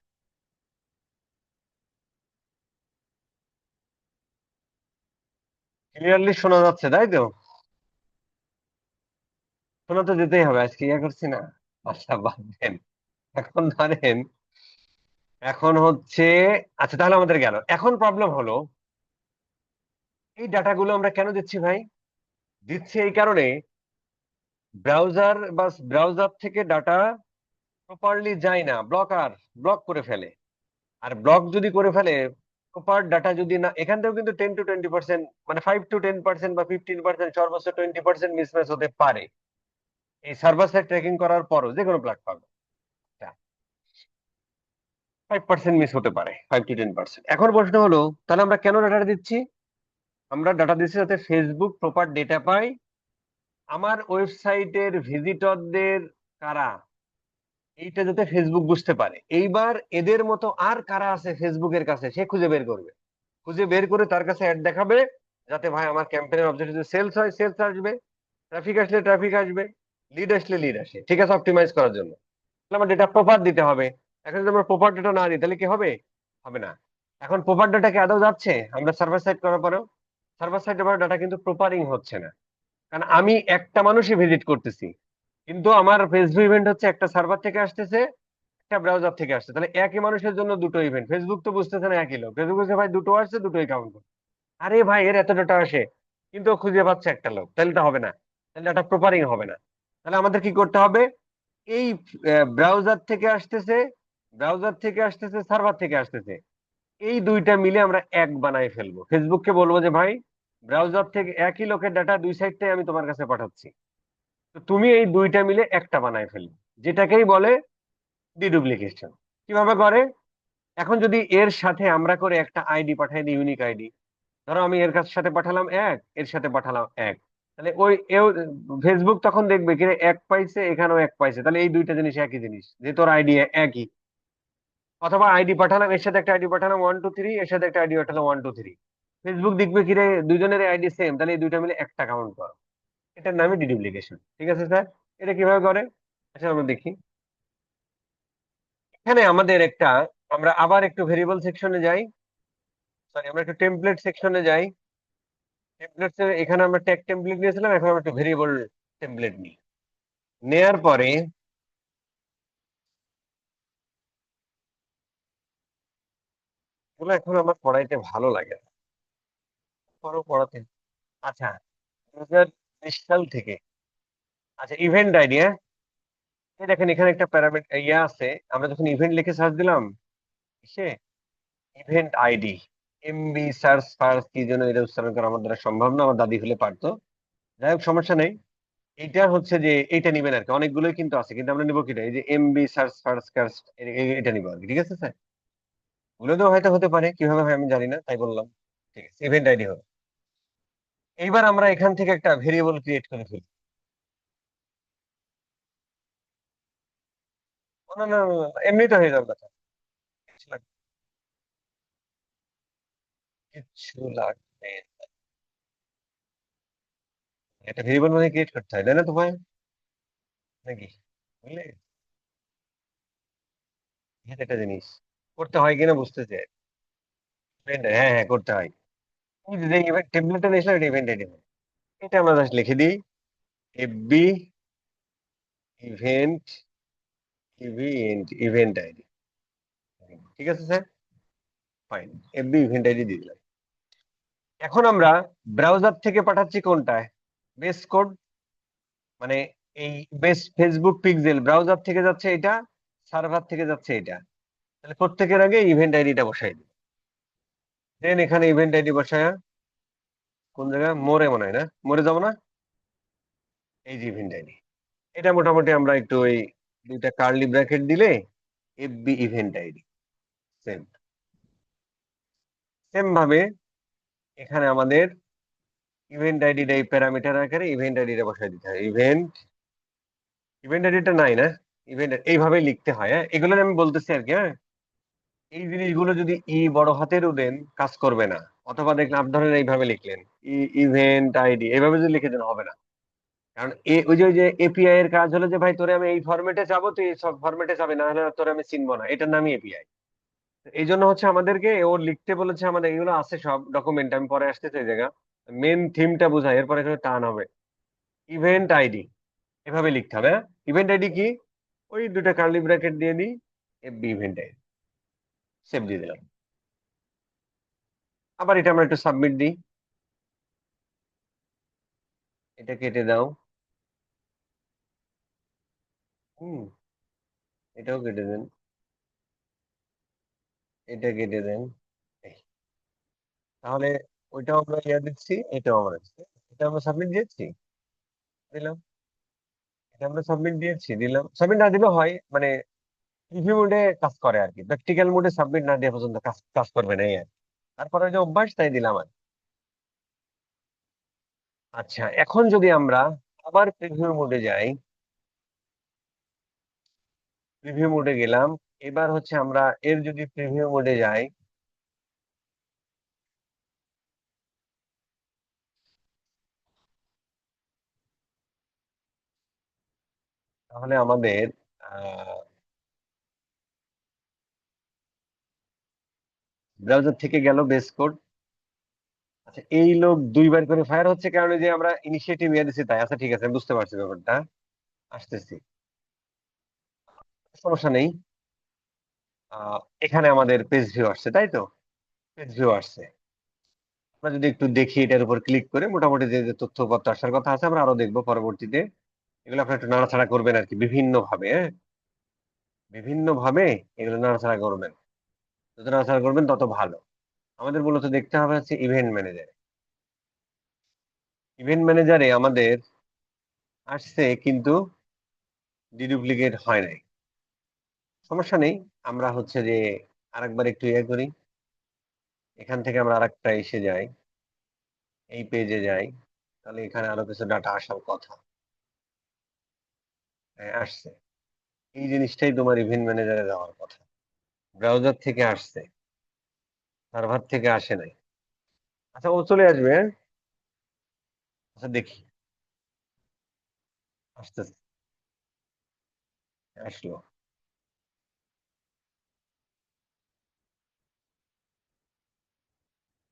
ক্লিয়ারলি শোনা যাচ্ছে, তাই তো? শোনা তো যেতেই হবে, আজকে ইয়া করছি না। আচ্ছা, বাদ দেন। এখন ধরেন, এখন হচ্ছে, আচ্ছা তাহলে আমাদের গেল। এখন প্রবলেম হলো, এই ডাটাগুলো আমরা কেন দিচ্ছি ভাই? দিচ্ছি এই কারণে, ব্রাউজার থেকে ডাটা প্রপারলি যায় না, ব্লক করে ফেলে। আর ব্লক যদি করে ফেলে, প্রপার ডাটা যদি না, এখান থেকেও কিন্তু 10 to 20%, মানে 5 to 10% বা 15%, সর্বোচ্চ 20% মিসম্যাচ হতে পারে এই সার্ভার সাইড ট্র্যাকিং করার পরও, যে কোনো প্ল্যাটফর্মে 5% মিস হতে পারে, 5 to 10%। এখন প্রশ্ন হলো, তাহলে আমরা কেন ডাটা দিচ্ছি? আমরা ডাটা দিচ্ছি যাতে ফেসবুক প্রপার ডেটা পায় আমার ওয়েবসাইটের ভিজিটরদের কারা, এইটা যাতে ফেসবুক বুঝতে পারে। এইবার এদের মতো আর কারা আছে ফেসবুকের কাছে, সে খুঁজে বের করবে। খুঁজে বের করে তার কাছে অ্যাড দেখাবে, যাতে ভাই আমার ক্যাম্পেইনের অবজেক্টিভ যদি সেলস হয়, সেলস আসবে, ট্রাফিক আসলে ট্রাফিক আসবে, লিড আসলে লিড আসে। ঠিক আছে, অপটিমাইজ করার জন্য তাহলে আমার ডেটা প্রপার দিতে হবে। এখন যদি আমরা প্রপার ডেটা না দিই, তাহলে কি হবে? হবে না। এখন প্রপার ডেটা কি আদৌ যাচ্ছে? আমরা সার্ভার সাইড করার পরেও সার্ভার সাইড ডাটা কিন্তু প্রপারিং হচ্ছে না, কারণ আমি একটা মানুষই ভিজিট করতেছি, কিন্তু আমার ফেসবুক ইভেন্ট হচ্ছে একটা সার্ভার থেকে আসতেছে, একটা ব্রাউজার থেকে আসছে। তাহলে একই মানুষের জন্য দুটো ইভেন্ট, ফেসবুক তো বুঝতেছে না একই লোক। ফেসবুক বুঝছে ভাই দুটো আসছে, দুটোই কাউন্ট করে। আরে ভাই, এর এত ডাটা আসে, কিন্তু ও খুঁজে পাচ্ছে একটা লোক, তাহলে তো হবে না, তাহলে ডাটা প্রপারিং হবে না। তাহলে আমাদের কি করতে হবে? এই ব্রাউজার থেকে আসতেছে, সার্ভার থেকে আসতেছে, এই দুইটা মিলে আমরা এক বানাই ফেলবো। ফেসবুককে বলবো যে ভাই, ব্রাউজার থেকে একই লোকের ডাটা দুই সাইড থেকে আমি তোমার কাছে পাঠাচ্ছি, তো তুমি এই দুইটা মিলে একটা বানাই ফেলবে। যেটাকেই বলে ডিডুপ্লিকেশন। কিভাবে করে? এখন যদি এর সাথে আমরা করে একটা আইডি পাঠাই দিই, ইউনিক আইডি, ধরো আমি এর কাছ সাথে পাঠালাম এক, এর সাথে পাঠালাম এক, তাহলে ওই এও ফেসবুক তখন দেখবে কি রে, এক পাইছে, এখানেও এক পাইছে, তাহলে এই দুইটা জিনিস একই জিনিস, যেহেতু ওর আইডি একই। অথবা আইডি পাঠালাম, এর সাথে একটা আইডি পাঠালাম 1 2 3, এর সাথে একটা আইডি পাঠালাম 1 2 3, ফেসবুক দেখবে কি রে, দুইজনের আইডি সেম, তাহলে এই দুইটা মিলে একটা কাউন্ট করো। এটার নামই ডিডুপ্লিকেশন। ঠিক আছে স্যার? এটা কিভাবে করে? আচ্ছা আমরা দেখি। এখানে আমাদের একটা, আমরা আবার একটু ভেরিয়েবল সেকশনে যাই, সরি আমরা একটু টেমপ্লেট সেকশনে যাই। টেমপ্লেটস এখানে আমরা ট্যাগ টেমপ্লেট নিয়েছিলাম, এখন আমরা একটু ভেরিয়েবল টেমপ্লেট নিই। নেয়ার পরে এগুলো এখন আমার পড়াইতে ভালো লাগে না, পরও পড়াতে। আচ্ছা, 2020 সাল থেকে, আচ্ছা ইভেন্ট আইডি, হ্যাঁ, এই দেখেন এখানে একটা প্যারামিটার ইয়ে আছে, আমরা যখন ইভেন্ট লিখে সার্চ দিলাম, সে ইভেন্ট আইডি, এমবি সার্চ ফার্চ কি জন্য এটা উচ্চারণ করা আমার দ্বারা সম্ভব না, আমার দাদি হলে পারতো। যাই হোক সমস্যা নেই। এইটা হচ্ছে যে এইটা নিবেন আর কি, অনেকগুলোই কিন্তু আছে, কিন্তু আমরা নিবো কিটা, এই যে এমবি সার্চ ফার্চ এটা নিবো আর কি। ঠিক আছে স্যার? ওগুলো তো হয়তো হতে পারে, কিভাবে হয় আমি জানি না, তাই বললাম। ঠিক আছে, ইভেন্ট আইডি হবে। এইবার আমরা এখান থেকে একটা ভেরিয়েবল ক্রিয়েট করে ফেলি। না না না, না, এমনি তো হয়ে যাবে কথা, কিছু লাগবে না। একটা ভেরিয়েবল মানে ক্রিয়েট করতে হয়, তাই না তো ভাই, নাকি? বুঝলে, এটা একটা জিনিস করতে হয় কিনা বুঝতে চাই। হ্যাঁ হ্যাঁ করতে হয়। এই যে ইভেন্ট টেমপ্লেটটা নিয়েছিলাম, এটা ইভেন্ট আইডি, এটা আমরা জাস্ট লিখে দিই FB event, event event ID. ঠিক আছে sir, fine, FB event ID দিয়ে দিলাম। এখন আমরা ব্রাউজার থেকে পাঠাচ্ছি কোনটায়, বেস কোড, মানে এই বেস ফেসবুক পিক্সেল ব্রাউজার থেকে যাচ্ছে এটা, সার্ভার থেকে যাচ্ছে এটা, তাহলে প্রত্যেকের আগে ইভেন্ট আইডিটা বসাই দিই। দেন এখানে ইভেন্ট আইডি বসায়, কোন জায়গায়, মোরে মনে হয়, না মোরে যাবো না, এই যে ইভেন্ট আইডি, এটা মোটামুটি আমরা একটু ওই দুইটা কার্লি ব্র্যাকেট দিলে FB event ID, same same ভাবে এখানে আমাদের ইভেন্ট আইডিটা এই প্যারামিটার আকারে ইভেন্ট আইডিটা বসাই দিতে হয়। ইভেন্ট ইভেন্ট আইডিটা নাই না, ইভেন্ট এইভাবে লিখতে হয়, হ্যাঁ এগুলো আমি বলতেছি আর কি। হ্যাঁ, এই জিনিসগুলো যদি ই বড় হাতেরও দেন কাজ করবে না, অথবা দেখলাম আপনি ধরেন এইভাবে লিখলেন ইভেন্ট আইডি, এইভাবে যদি লিখে দেন হবে না। কারণ ওই যে এপিআই এর কাজ হলো যে ভাই তোরে আমি এই ফরম্যাটে চাবো, তুই এই সব ফরম্যাটে যাবে, না হলে তোরে আমি চিনবো না, এটার নামই এপিআই। এই জন্য হচ্ছে আমাদেরকে ও লিখতে বলেছে, আমাদের এগুলো আছে সব ডকুমেন্ট, আমি পরে আসতেছি ওই জায়গা, মেন থিমটা বোঝায়, এরপরে এখানে টান হবে ইভেন্ট আইডি, এভাবে লিখতে হবে। ইভেন্ট আইডি কি, ওই দুটা কার্লি ব্র্যাকেট দিয়ে দিই, এফবি ইভেন্ট আইডি, সেভ দিয়ে দিলাম। আবার এটা আমরা একটু সাবমিট দিই, এটা কেটে দাও, হুম, এটাও কেটে দেন, এটা কেটে দেন। এই, তাহলে ওইটাও আমরা ইয়া দিচ্ছি, এটাও আমরা দিচ্ছি, এটা আমরা সাবমিট দিয়েছি, দিলাম, এটা আমরা সাবমিট দিয়েছি, দিলাম। সাবমিট না দিলেও হয়, মানে প্রিভিউ মোডে কাজ করে আর কি, প্র্যাকটিক্যাল মোডে সাবমিট না দেওয়া পর্যন্ত কাজ কাজ করবে না, এই আর কি। তারপরে ওই যে অভ্যাস, তাই দিলাম আর কি। আচ্ছা, এখন যদি আমরা আবার প্রিভিউ মোডে যাই, প্রিভিউ মোডে গেলাম, এবার হচ্ছে আমরা এর যদি প্রিভিউ মোডে যাই, তাহলে আমাদের ব্রাউজার থেকে গেল বেস কোড। আচ্ছা, এই লোক দুইবার করে ফায়ার হচ্ছে, কারণ ওই যে আমরা ইনিশিয়েটিভ ইয়ে দিচ্ছি তাই। আচ্ছা ঠিক আছে, আমি বুঝতে পারছি ব্যাপারটা, আসতেছি, সমস্যা নেই। এখানে আমাদের পেজ ভিউ আসছে, তাই তো, পেজ ভিউ আসছে। আমরা যদি একটু দেখি এটার উপর ক্লিক করে, মোটামুটি যে যে তথ্যপত্র আসার কথা আছে আমরা আরো দেখবো পরবর্তীতে। এগুলো আপনি একটু নাড়াচাড়া করবেন আর কি, বিভিন্ন ভাবে, হ্যাঁ, বিভিন্ন ভাবে এগুলো নাড়াচাড়া করবেন, যত নাড়াচাড়া করবেন তত ভালো। আমাদের মূলত দেখতে হবে হচ্ছে ইভেন্ট ম্যানেজার। ইভেন্ট ম্যানেজারে আমাদের আসছে কিন্তু ডিডুপ্লিকেট হয় নাই, সমস্যা নেই। আমরা হচ্ছে যে আরেকবার একটু ইয়ে করি, এখান থেকে আমরা আরেকটা এসে যাই, এই পেজে যাই, তাহলে এখানে আরো কিছু ডাটা আসার কথা। হ্যাঁ, আসছে। এই জিনিসটাই তোমার ইভেন্ট ম্যানেজারে যাওয়ার কথা। ব্রাউজার থেকে আসছে, সার্ভার থেকে আসে নাই। আচ্ছা, ও চলে আসবে, হ্যাঁ? আচ্ছা দেখি, আসতেছে, আসলো।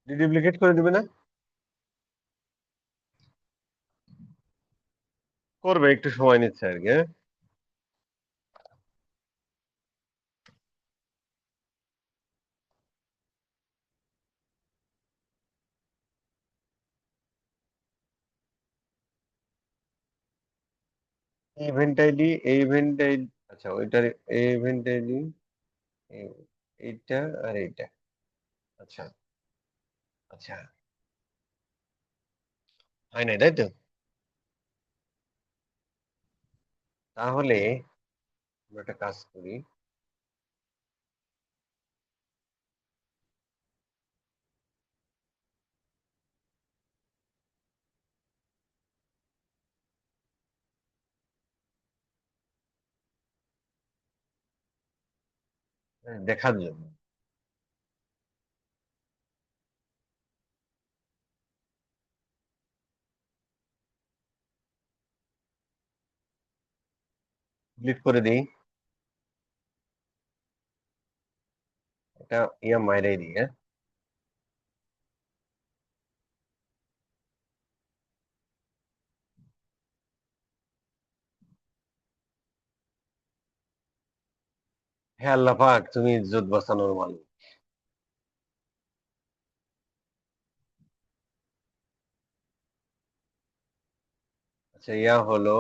ডিডুপ্লিকেট করে দিবে না? করবে, একটু সময় নিচ্ছে আর কি, হ্যাঁ। ইভেন্ট আইডি, এই ইভেন্ট আইডি, আচ্ছা ওইটার, এই ইভেন্ট আইডি, এইটা আর এইটা। আচ্ছা আচ্ছা, হয় নাই তাই তো? তাহলে আমরা একটা কাজ করি, দেখার জন্য। ডিলিট করে দিই, এটা ইয়া মাইরাই দিই, হ্যাঁ। হে আল্লাহ পাক, তুমি ইজ্জত বাঁচানোর মালিক। আচ্ছা, ইয়া হলো,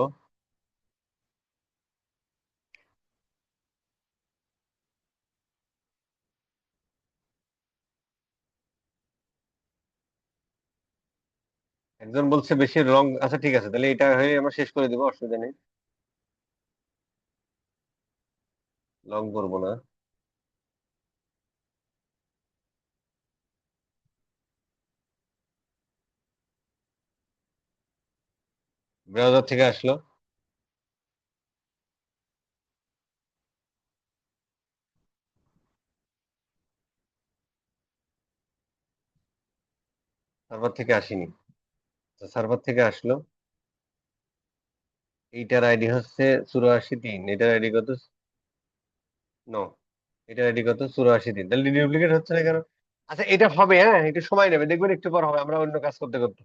একজন বলছে বেশি রং। আচ্ছা ঠিক আছে, তাহলে এটা হয়ে আমরা শেষ করে দিব, অসুবিধা নেই, লং করবো না। ব্রাউজার থেকে আসলো, সার্ভার থেকে আসেনি। সার্ভার থেকে আসলো, এইটার আইডি হচ্ছে 84 3, এটার আইডি কত? নো, এটার আইডি কত? 84 3। তাহলে ডুপ্লিকেট হচ্ছে না কেন? আচ্ছা এটা হবে, হ্যাঁ, একটু সময় নেবে, দেখবেন একটু পর হবে, আমরা অন্য কাজ করতে করতে।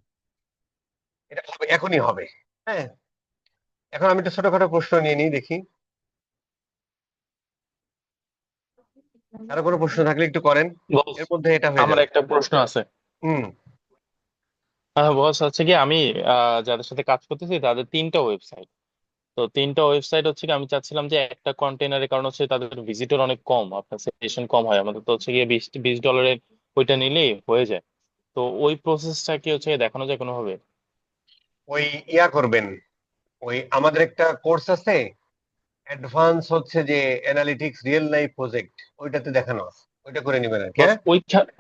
এটা হবে, এখনই হবে। হ্যাঁ, এখন আমি একটা ছোটখাটো প্রশ্ন নিয়ে নিই, দেখি কারো কোনো প্রশ্ন থাকলে একটু করেন, বস, এর মধ্যে এটা হয়ে আমার যাবে। একটা প্রশ্ন আছে। হুম। বস, হচ্ছে কি আমি যাদের সাথে কাজ করতেছি তাদের তিনটা ওয়েবসাইট। তো তিনটা ওয়েবসাইট হচ্ছে কি আমি চাচ্ছিলাম যে একটা কন্টেনারের কারণ হচ্ছে তাদের ভিজিটর অনেক কম, আপনার সেশন কম হয়, আমাদের তো হচ্ছে গিয়ে 20 20 ডলারের ওইটা নিলেই হয়ে যায়। তো ওই প্রসেসটা কি হচ্ছে দেখানো যায় কোনোভাবে? ওই ইয়া করবেন, ওই আমাদের একটা কোর্স আছে, অ্যাডভান্স হচ্ছে যে অ্যানালিটিক্স রিয়েল লাইফ প্রজেক্ট, ওইটাতে দেখানো আছে, ওইটা করে নেবেন আর কি, বস, হ্যাঁ।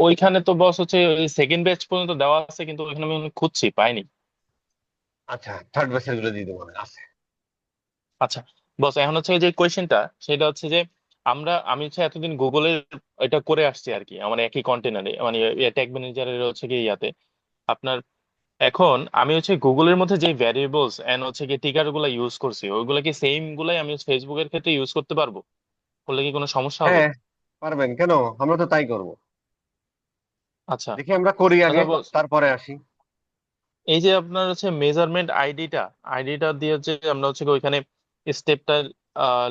ওইখানে তো বস হচ্ছে সেকেন্ড ব্যাচ পর্যন্ত দেওয়া আছে, কিন্তু ওইখানে আমি খুঁজছি পাইনি। আচ্ছা, থার্ড ব্যাচের গুলো দিয়ে দেবো, আছে। আচ্ছা বস, এখন হচ্ছে যে কোয়েশ্চেনটা সেটা হচ্ছে যে আমি হচ্ছে এতদিন গুগলের এটা করে আসছি আর কি, আমার একই কন্টেনারে মানে ট্যাগ ম্যানেজারের হচ্ছে কি ইয়াতে আপনার। এখন আমি হচ্ছে গুগলের মধ্যে যে ভ্যারিয়েবলস এন্ড হচ্ছে কি টিকার গুলা ইউজ করছি, ওইগুলা কি সেম গুলাই আমি ফেসবুকের ক্ষেত্রে ইউজ করতে পারবো? করলে কি কোনো সমস্যা হবে? হ্যাঁ, পারবেন কেন, আমরা তো তাই করব। আচ্ছা। দেখি আমরা করি আগে, আচ্ছা বস, তারপরে আসি। এই যে আপনার হচ্ছে মেজারমেন্ট আইডিটা দিয়ে হচ্ছে আমরা হচ্ছে কি ওইখানে স্টেপটা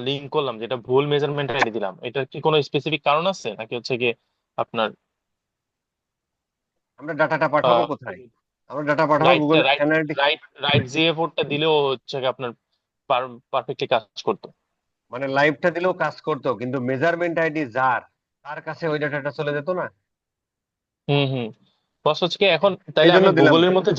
লিঙ্ক করলাম, যেটা ভুল মেজারমেন্ট আইডি দিলাম, এটা কি কোনো স্পেসিফিক কারণ আছে নাকি হচ্ছে কি আপনার আমরা ডাটাটা পাঠাবো কোথায়? আমরা ডাটা পাঠাবো right Google right analytics. Right right জিএফ4টা দিলেও হচ্ছে কি আপনার পারফেক্টলি কাজ করতো? মানে লাইভটা দিলেও কাজ করতো, কিন্তু মেজারমেন্ট আইডি যার, তার কাছে ওই ডাটাটা চলে যেত না। হুম হুম। বস হচ্ছে কি এখন তো এই তাইলে জন্য আমি দিলাম। গুগলের মধ্যে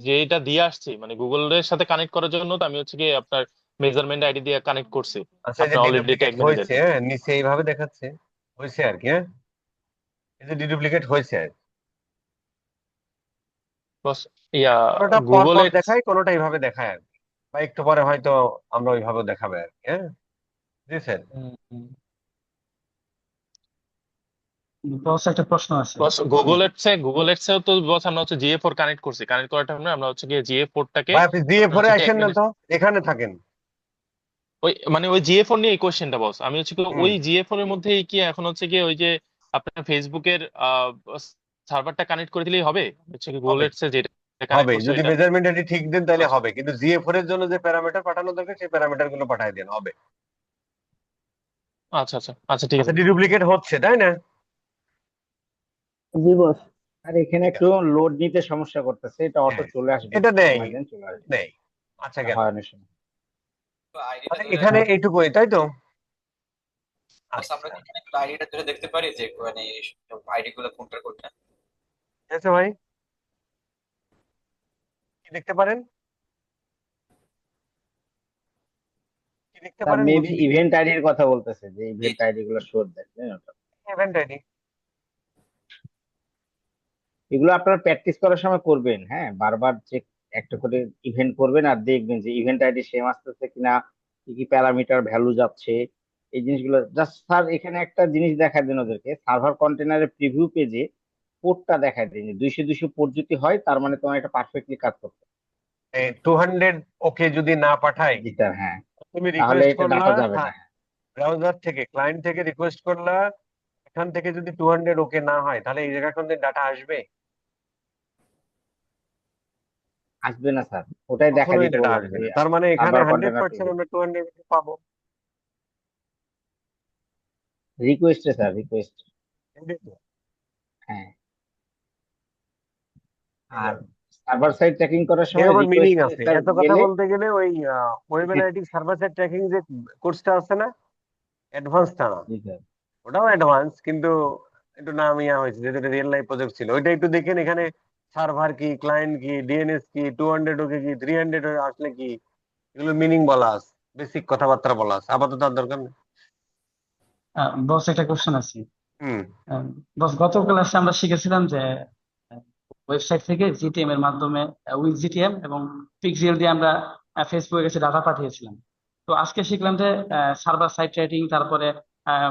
যেটা দিয়ে আসছি মানে গুগলের সাথে কানেক্ট করার জন্য তো আমি হচ্ছে কি আপনার মেজারমেন্ট আইডি দিয়ে কানেক্ট করছি আচ্ছা, এই যে আপনার অলরেডি ডিডুপ্লিকেট ট্যাগ হয়েছে, ম্যানেজারকে। হ্যাঁ নিচে এইভাবে দেখাচ্ছে, হয়েছে আর কি, হ্যাঁ এই যে ডিডুপ্লিকেট হয়েছে আর কি। বস ইয়া কোনোটা পর পর গুগলের দেখায়, কোনোটা এইভাবে দেখায় আর কি, বা একটু পরে হয়তো আমরা ওইভাবে দেখাবে আর কি, হ্যাঁ বুঝছেন। বস একটা প্রশ্ন আছে। বস গুগল এডসেও তো বস আমরা হচ্ছে GA4 কানেক্ট করছি, কানেক্ট করার টাইমে আমরা হচ্ছে গিয়ে GA4টাকে ভাই আপনি দিয়ে আপনার পরে হচ্ছে ট্যাগ আসেন না তো, এখানে থাকেন। ওই GA4 নিয়ে এই কোশ্চেনটা বস, আমি হচ্ছে কি হুম, ওই GA4 এর মধ্যেই কি এখন হচ্ছে কি ওই যে আপনার ফেসবুকের সার্ভারটা কানেক্ট করে দিলেই হবে, হচ্ছে কি গুগল হবে এডসে যেটা কানেক্ট হবে করছে যদি ওইটা? মেজারমেন্ট এটি ঠিক দেন তাহলে আচ্ছা হবে, কিন্তু জিএফ4 এর জন্য যে প্যারামিটার পাঠানো দরকার সেই প্যারামিটার গুলো পাঠিয়ে দেন, হবে। আচ্ছা আচ্ছা আচ্ছা, ঠিক আচ্ছা, আছে। ডিডুপ্লিকেট হচ্ছে তাই না? জি বস। আর এখানে ঠিক একটু আছে, লোড নিতে সমস্যা করতেছে, এটা অটো হ্যাঁ চলে আসবে, এটা একটু নেই, সময় দেন, চলে আসবে। নেই। আচ্ছা এটা গেল, হয় অনেক সময়। তো আইডিটা তাহলে ধরে এখানে হ্যাঁ এইটুকুই তাই তো। বস আমরা আচ্ছা কি এখানে একটু আইডিটা ধরে দেখতে পারি যে মানে আইডি গুলো কোনটা কোনটা? ঠিক আছে ভাই, কি দেখতে পারেন, কি দেখতে স্যার পারেন মেবি বুঝিনি। ইভেন্ট আইডির কথা বলতেছে, যে জি ইভেন্ট জি। আইডি গুলো শো দেখবেন ওটা। ইভেন্ট আইডি, এগুলো আপনারা প্র্যাকটিস করার সময় করবেন, হ্যাঁ বারবার চেক একটা করে ইভেন্ট করবেন আর দেখবেন যে ইভেন্ট আইডি সেম আসতেছে কিনা, কি কি প্যারামিটার ভ্যালু যাচ্ছে, এই জিনিসগুলো। জাস্ট স্যার এখানে একটা জিনিস দেখায় দেন ওদেরকে, সার্ভার কন্টেনারের প্রিভিউ পেজে পোর্টটা দেখায় দিন, যে 200 পোর্ট যদি হয় তার মানে তোমার এটা পারফেক্টলি কাজ করছে। 200 ওকে যদি না পাঠাই, জি স্যার, হ্যাঁ, তুমি তাহলে রিকোয়েস্ট এটা করলা, ডাটা যাবে না। হ্যাঁ ব্রাউজার থেকে ক্লায়েন্ট থেকে রিকোয়েস্ট করলা, এখান থেকে যদি 200 ওকে না হয় তাহলে এই জায়গা কোন ডাটা আসবে? আসবে না স্যার, ওটাই দেখা কখনোই দিতে ডাটা বললাম আসবে যে না, তার মানে এখানে server hundred container percent preview আমরা 200 পাবো। রিকোয়েস্টে স্যার, রিকোয়েস্ট। এটাই তো। হ্যাঁ, এই আর দেখো, সার্ভার সাইড ট্র্যাকিং করার এর সময় আবার মিনিং রিকোয়েস্টে আছে, স্যার এত কথা গেলে বলতে গেলে ওই web analytics server side tracking যে কোর্সটা আছে না, অ্যাডভান্সটা না, জি স্যার। ওটাও অ্যাডভান্স কিন্তু একটু নাম ইয়া হয়েছে যেহেতু এটা রিয়েল লাইফ প্রজেক্ট ছিল, ওইটা একটু দেখেন এখানে সার্ভার কি, ক্লায়েন্ট কি, ডিএনএস কি, 200 ওকে কি, 300 আসলে কি, এগুলো মিনিং বলা আছে, বেসিক কথাবার্তা বলা আছে, আপাতত আর দরকার নেই। বস একটা কোশ্চেন আছে। হুম, বস গত ক্লাসে আমরা শিখেছিলাম যে ওয়েবসাইট থেকে জিটিএম এর মাধ্যমে উইথ জিটিএম এবং পিক্সেল দিয়ে আমরা ফেসবুকের কাছে ডাটা পাঠিয়েছিলাম। তো আজকে শিখলাম যে সার্ভার সাইড ট্র্যাকিং, তারপরে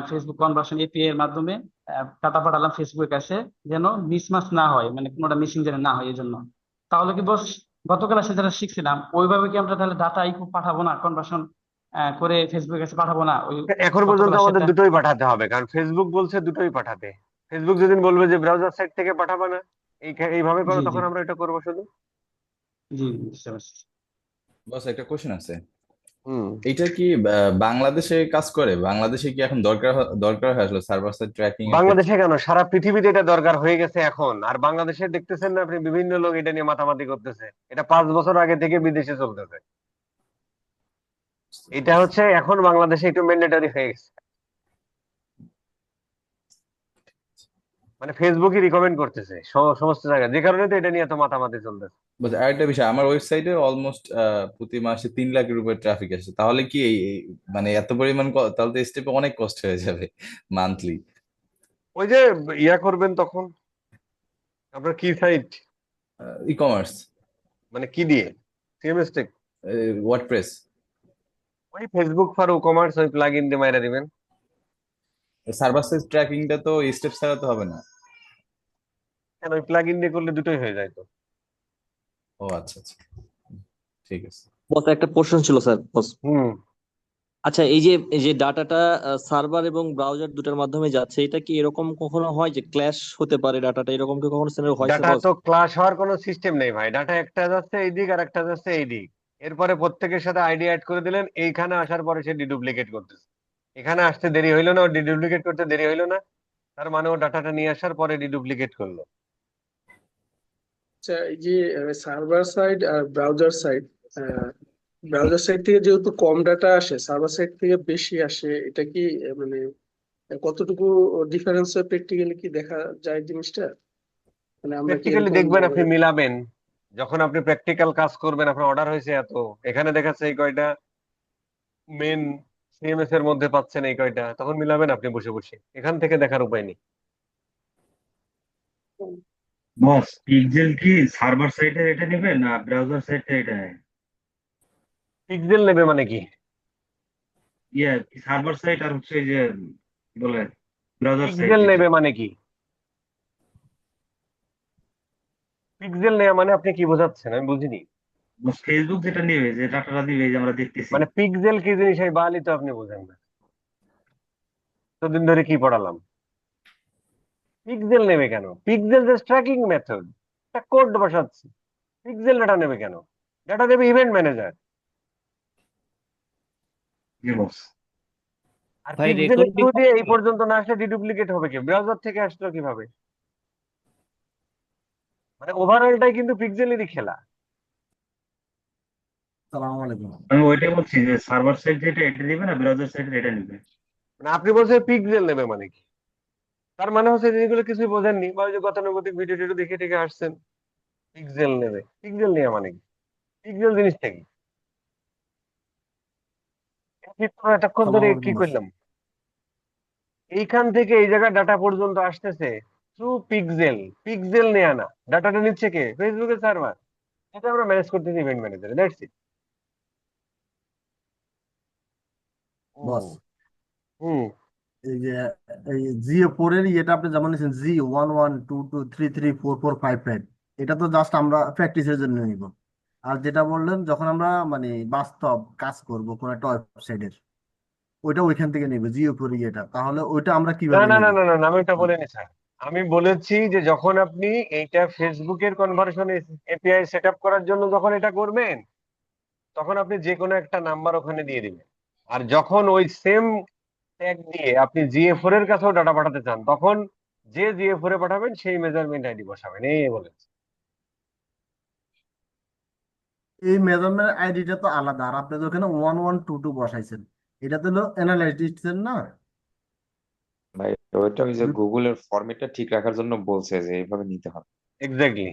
ফেসবুক কনভার্সন এপিআই এর মাধ্যমে ডাটা পাঠালাম ফেসবুকের কাছে, যেন মিসম্যাচ না হয়, মানে কোনোটা মিসিং যেন না হয় এই জন্য। তাহলে কি বস গত ক্লাসে যেটা শিখছিলাম ওইভাবে কি আমরা তাহলে ডাটা পাঠাবো না, কনভার্সন করে ফেসবুকের কাছে পাঠাবো না ওই এখন গত পর্যন্ত আমাদের ক্লাসেরটা? দুটোই পাঠাতে হবে, কারণ ফেসবুক বলছে দুটোই পাঠাতে। ফেসবুক যেদিন বলবে যে ব্রাউজার সাইট থেকে পাঠাবে না, এইভাবে করো, জি জি তখন আমরা এটা করবো শুধু। জি, বুঝতে পারছি। বস একটা কোশ্চেন আছে। হুম, এটা কি বাংলাদেশে কাজ করে? বাংলাদেশে কি এখন দরকার হয় আসলে সার্ভার সাইড ট্র্যাকিং এর ক্ষেত্রে? বাংলাদেশে কেন, সারা পৃথিবীতে এটা দরকার হয়ে গেছে এখন। আর বাংলাদেশে দেখতেছেন না আপনি, বিভিন্ন লোক এটা নিয়ে মাতামাতি করতেছে, এটা 5 বছর আগে থেকে বিদেশে চলতেছে। এটা হচ্ছে এখন বাংলাদেশে একটু ম্যান্ডেটরি হয়ে গেছে, মানে ফেসবুকই রিকমেন্ড করতেছে সমস্ত জায়গায়, যে কারণে তো এটা নিয়ে এত মাতামাতি চলতেছে। বস আরেকটা বিষয়, আমার ওয়েবসাইটে অলমোস্ট প্রতি মাসে 3 লাখের উপরে ট্রাফিক আসে, তাহলে কি মানে এত পরিমাণ তাহলে তো স্টেপে অনেক কষ্ট হয়ে যাবে মান্থলি। ওই যে ইয়া করবেন তখন, আপনার কি সাইট, ই কমার্স, মানে কি দিয়ে, সিএমএস টেক, ওয়ার্ডপ্রেস। ওই ফেসবুক ফর কমার্স, ওই প্লাগ ইন দিয়ে মাইরা দিবেন। সার্ভার সাইড ট্র্যাকিংটা তো স্টেপ ছাড়া তো হবে না। কেন, ওই প্লাগ ইন দিয়ে করলে দুটোই হয়ে যায় তো। ও আচ্ছা আচ্ছা, ঠিক আছে। বস একটা প্রশ্ন ছিল স্যার বস। হুম, আচ্ছা, এই যে ডাটাটা সার্ভার এবং ব্রাউজার দুটার মাধ্যমে যাচ্ছে, এটা কি এরকম কখনো হয় যে ক্ল্যাশ হতে পারে ডাটাটা, এরকম কি কখনো সিনারিও হয়েছে ডাটা বস? তো ক্লাস হওয়ার কোনো সিস্টেম নেই ভাই, ডাটা একটা যাচ্ছে এই দিক আর একটা যাচ্ছে এই দিক, এরপরে প্রত্যেকের সাথে আইডি অ্যাড করে দিলেন, এইখানে আসার পরে সে ডিডুপ্লিকেট করতেছে, এখানে আসতে দেরি হইলো না, ও ডিডুপ্লিকেট করতে দেরি হইলো না, তার মানে ও ডাটাটা নিয়ে আসার পরে ডিডুপ্লিকেট করলো। আচ্ছা, এই যে সার্ভার সাইড আর ব্রাউজার সাইড, ব্রাউজার সাইড থেকে যেহেতু কম ডাটা আসে, সার্ভার সাইড থেকে বেশি আসে, এটা কি মানে কতটুকু ডিফারেন্স প্র্যাকটিক্যালি কি দেখা যায় জিনিসটা? মানে আমরা কি প্র্যাকটিক্যালি এরকম দেখবেন, আপনি মিলাবেন, যখন আপনি প্র্যাকটিক্যাল কাজ করবেন, আপনার অর্ডার হয়েছে এত, এখানে দেখাচ্ছে এই কয়টা, মেন সিএমএস এর মধ্যে পাচ্ছেন এই কয়টা, তখন মিলাবেন আপনি বসে বসে, এখান থেকে দেখার উপায় নেই। বস পিক্সেল কি সার্ভার সাইডে এটা নেবে না ব্রাউজার সাইডে এটা নেয়? পিক্সেল নেবে মানে কি? ইয়ে সার্ভার সাইড আর হচ্ছে এই যে কি বলে ব্রাউজার সাইড পিক্সেল যেটা। নেবে মানে কি? পিক্সেল নেওয়া মানে আপনি কি বোঝাচ্ছেন আমি বুঝিনি। বস ফেসবুক যেটা নেবে, যে ডাটাটা দিবে, এই যে আমরা দেখতেছি। মানে পিক্সেল কি জিনিস এই বালই তো আপনি বোঝেন না, এতদিন ধরে কি পড়ালাম। পিক্সেল নেবে কেন? পিক্সেল জাস্ট ট্র্যাকিং মেথড, একটা কোড বসাচ্ছি। পিক্সেল ডাটা নেবে কেন? ডাটা দেবে ইভেন্ট ম্যানেজার। জি বস। আর ভাই পিক্সেলের রেকর্ডিং থ্রু দিয়ে এই পর্যন্ত না আসলে ডিডুপ্লিকেট হবে কি? ব্রাউজার থেকে আসলো কিভাবে? মানে ওভারঅলটাই কিন্তু পিক্সেলেরই খেলা। সালাম আলাইকুম। আমি ওইটাই বলছি যে সার্ভার সাইড যেটা এটা নেবে না ব্রাউজার সাইড এটা নেবে। মানে আপনি বলছেন পিক্সেল নেবে মানে কি? তার মানে হচ্ছে যে এগুলো কিছুই বোঝেননি, বা ওই যে গতানুগতিক ভিডিও টিডিও দেখে টেকে আসছেন। পিক্সেল নেবে, পিক্সেল নেওয়া মানে কি? পিক্সেল জিনিসটা কি? এতক্ষণ সালাম ধরে আলাইকুম কি বস। করলাম? এইখান থেকে এই জায়গায় ডাটা পর্যন্ত আসতেছে থ্রু পিক্সেল। পিক্সেল নেয়া না, ডাটাটা নিচ্ছে কে? ফেসবুকের সার্ভার। এটা আমরা ম্যানেজ করতেছি ইভেন্ট ম্যানেজারে, দ্যাটস ইট। বস হুম। এই যে এই জিও 4 এর ইয়েটা আপনি যেমন নিয়েছেন G1122334455, এটা তো জাস্ট আমরা প্র্যাকটিসের জন্য নিব। আর যেটা বললেন যখন আমরা মানে বাস্তব কাজ করব কোন একটা ওয়েবসাইটের, ওইটা ওইখান থেকে নিব G4 ইয়েটা, তাহলে ওইটা আমরা না কিভাবে না নিব? না না না না, আমি এটা বলিনি স্যার। আমি বলেছি যে যখন আপনি এইটা ফেসবুকের কনভার্সন এপিআই সেট আপ করার জন্য যখন এটা করবেন, তখন আপনি যে কোনো একটা নাম্বার ওখানে দিয়ে দিবেন। আর যখন ওই সেম ট্যাগ দিয়ে আপনি GA4 এর কাছেও ডাটা পাঠাতে চান, তখন যে GA4 এ পাঠাবেন সেই মেজারমেন্ট আইডি বসাবেন, এই বলেছে। এই মেজারমেন্ট আইডিটা তো আলাদা, আর আপনি তো ওখানে 1122 বসাইছেন, এটা তো হলো অ্যানালাইটিক্স এর না? ভাই ওইটা ওই যে গুগলের ফরম্যাটটা ঠিক রাখার জন্য বলছে যে এইভাবে নিতে হবে। এক্স্যাক্টলি,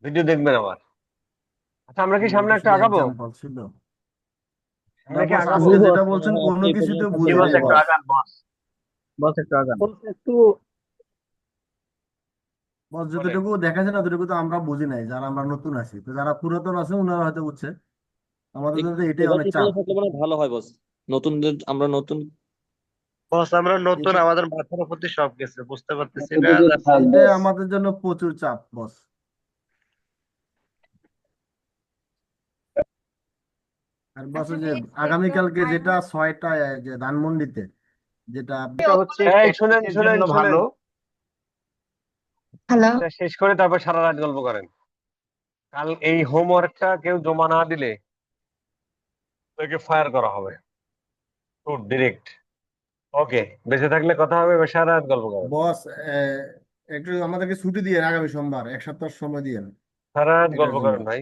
ভিডিও দেখবেন আমার। আচ্ছা, আমরা কি সামনে এটা একটু শুধু আগাবো? এক্সাম্পল ছিল না আমরা কি বস। আগাবো? আজকে যেটা বস বলছেন কোনো এই কিছুতে পর্যন্ত বুঝি বস নাই একটু বস। আগান বস। বস একটু আগান। একটু বস বলেন। যতটুকু দেখাচ্ছে না ততটুকু তো আমরা বুঝি নাই, যারা আমরা নতুন আছি। তো যারা পুরাতন আছে ওনারা হয়তো বুঝছে, আমাদের জন্য তো এটাই অনেক চাপ। থাকলে মনে হয় ভালো হয় বস, নতুনদের, আমরা নতুন। বস আমরা নতুন, এটা আমাদের মাথার উপর দিয়ে সব গেছে, বুঝতে পারতেছি না। এতটুকু থাক এটা বস। আমাদের জন্য প্রচুর চাপ বস। আর বস ওই যে আগামীকালকে যেটা 6টায় যে ধানমন্ডিতে, যেটা এটা হচ্ছে এই শুনেন প্র্যাকটিসের শুনেন জন্য শুনেন, ভালো। হ্যালো, এটা শেষ করে তারপর সারা রাত গল্প করেন। কাল এই হোমওয়ার্কটা কেউ জমা না দিলে তাকে ফায়ার করা হবে, তো ডিরেক্ট। ওকে, বেঁচে থাকলে কথা হবে, এবার সারা রাত গল্প করেন। বস একটু আমাদেরকে ছুটি দিয়ে আগামী সোমবার 1 সপ্তাহ সময় দিয়ে সারা রাত এটার গল্প জন্য। করেন ভাই।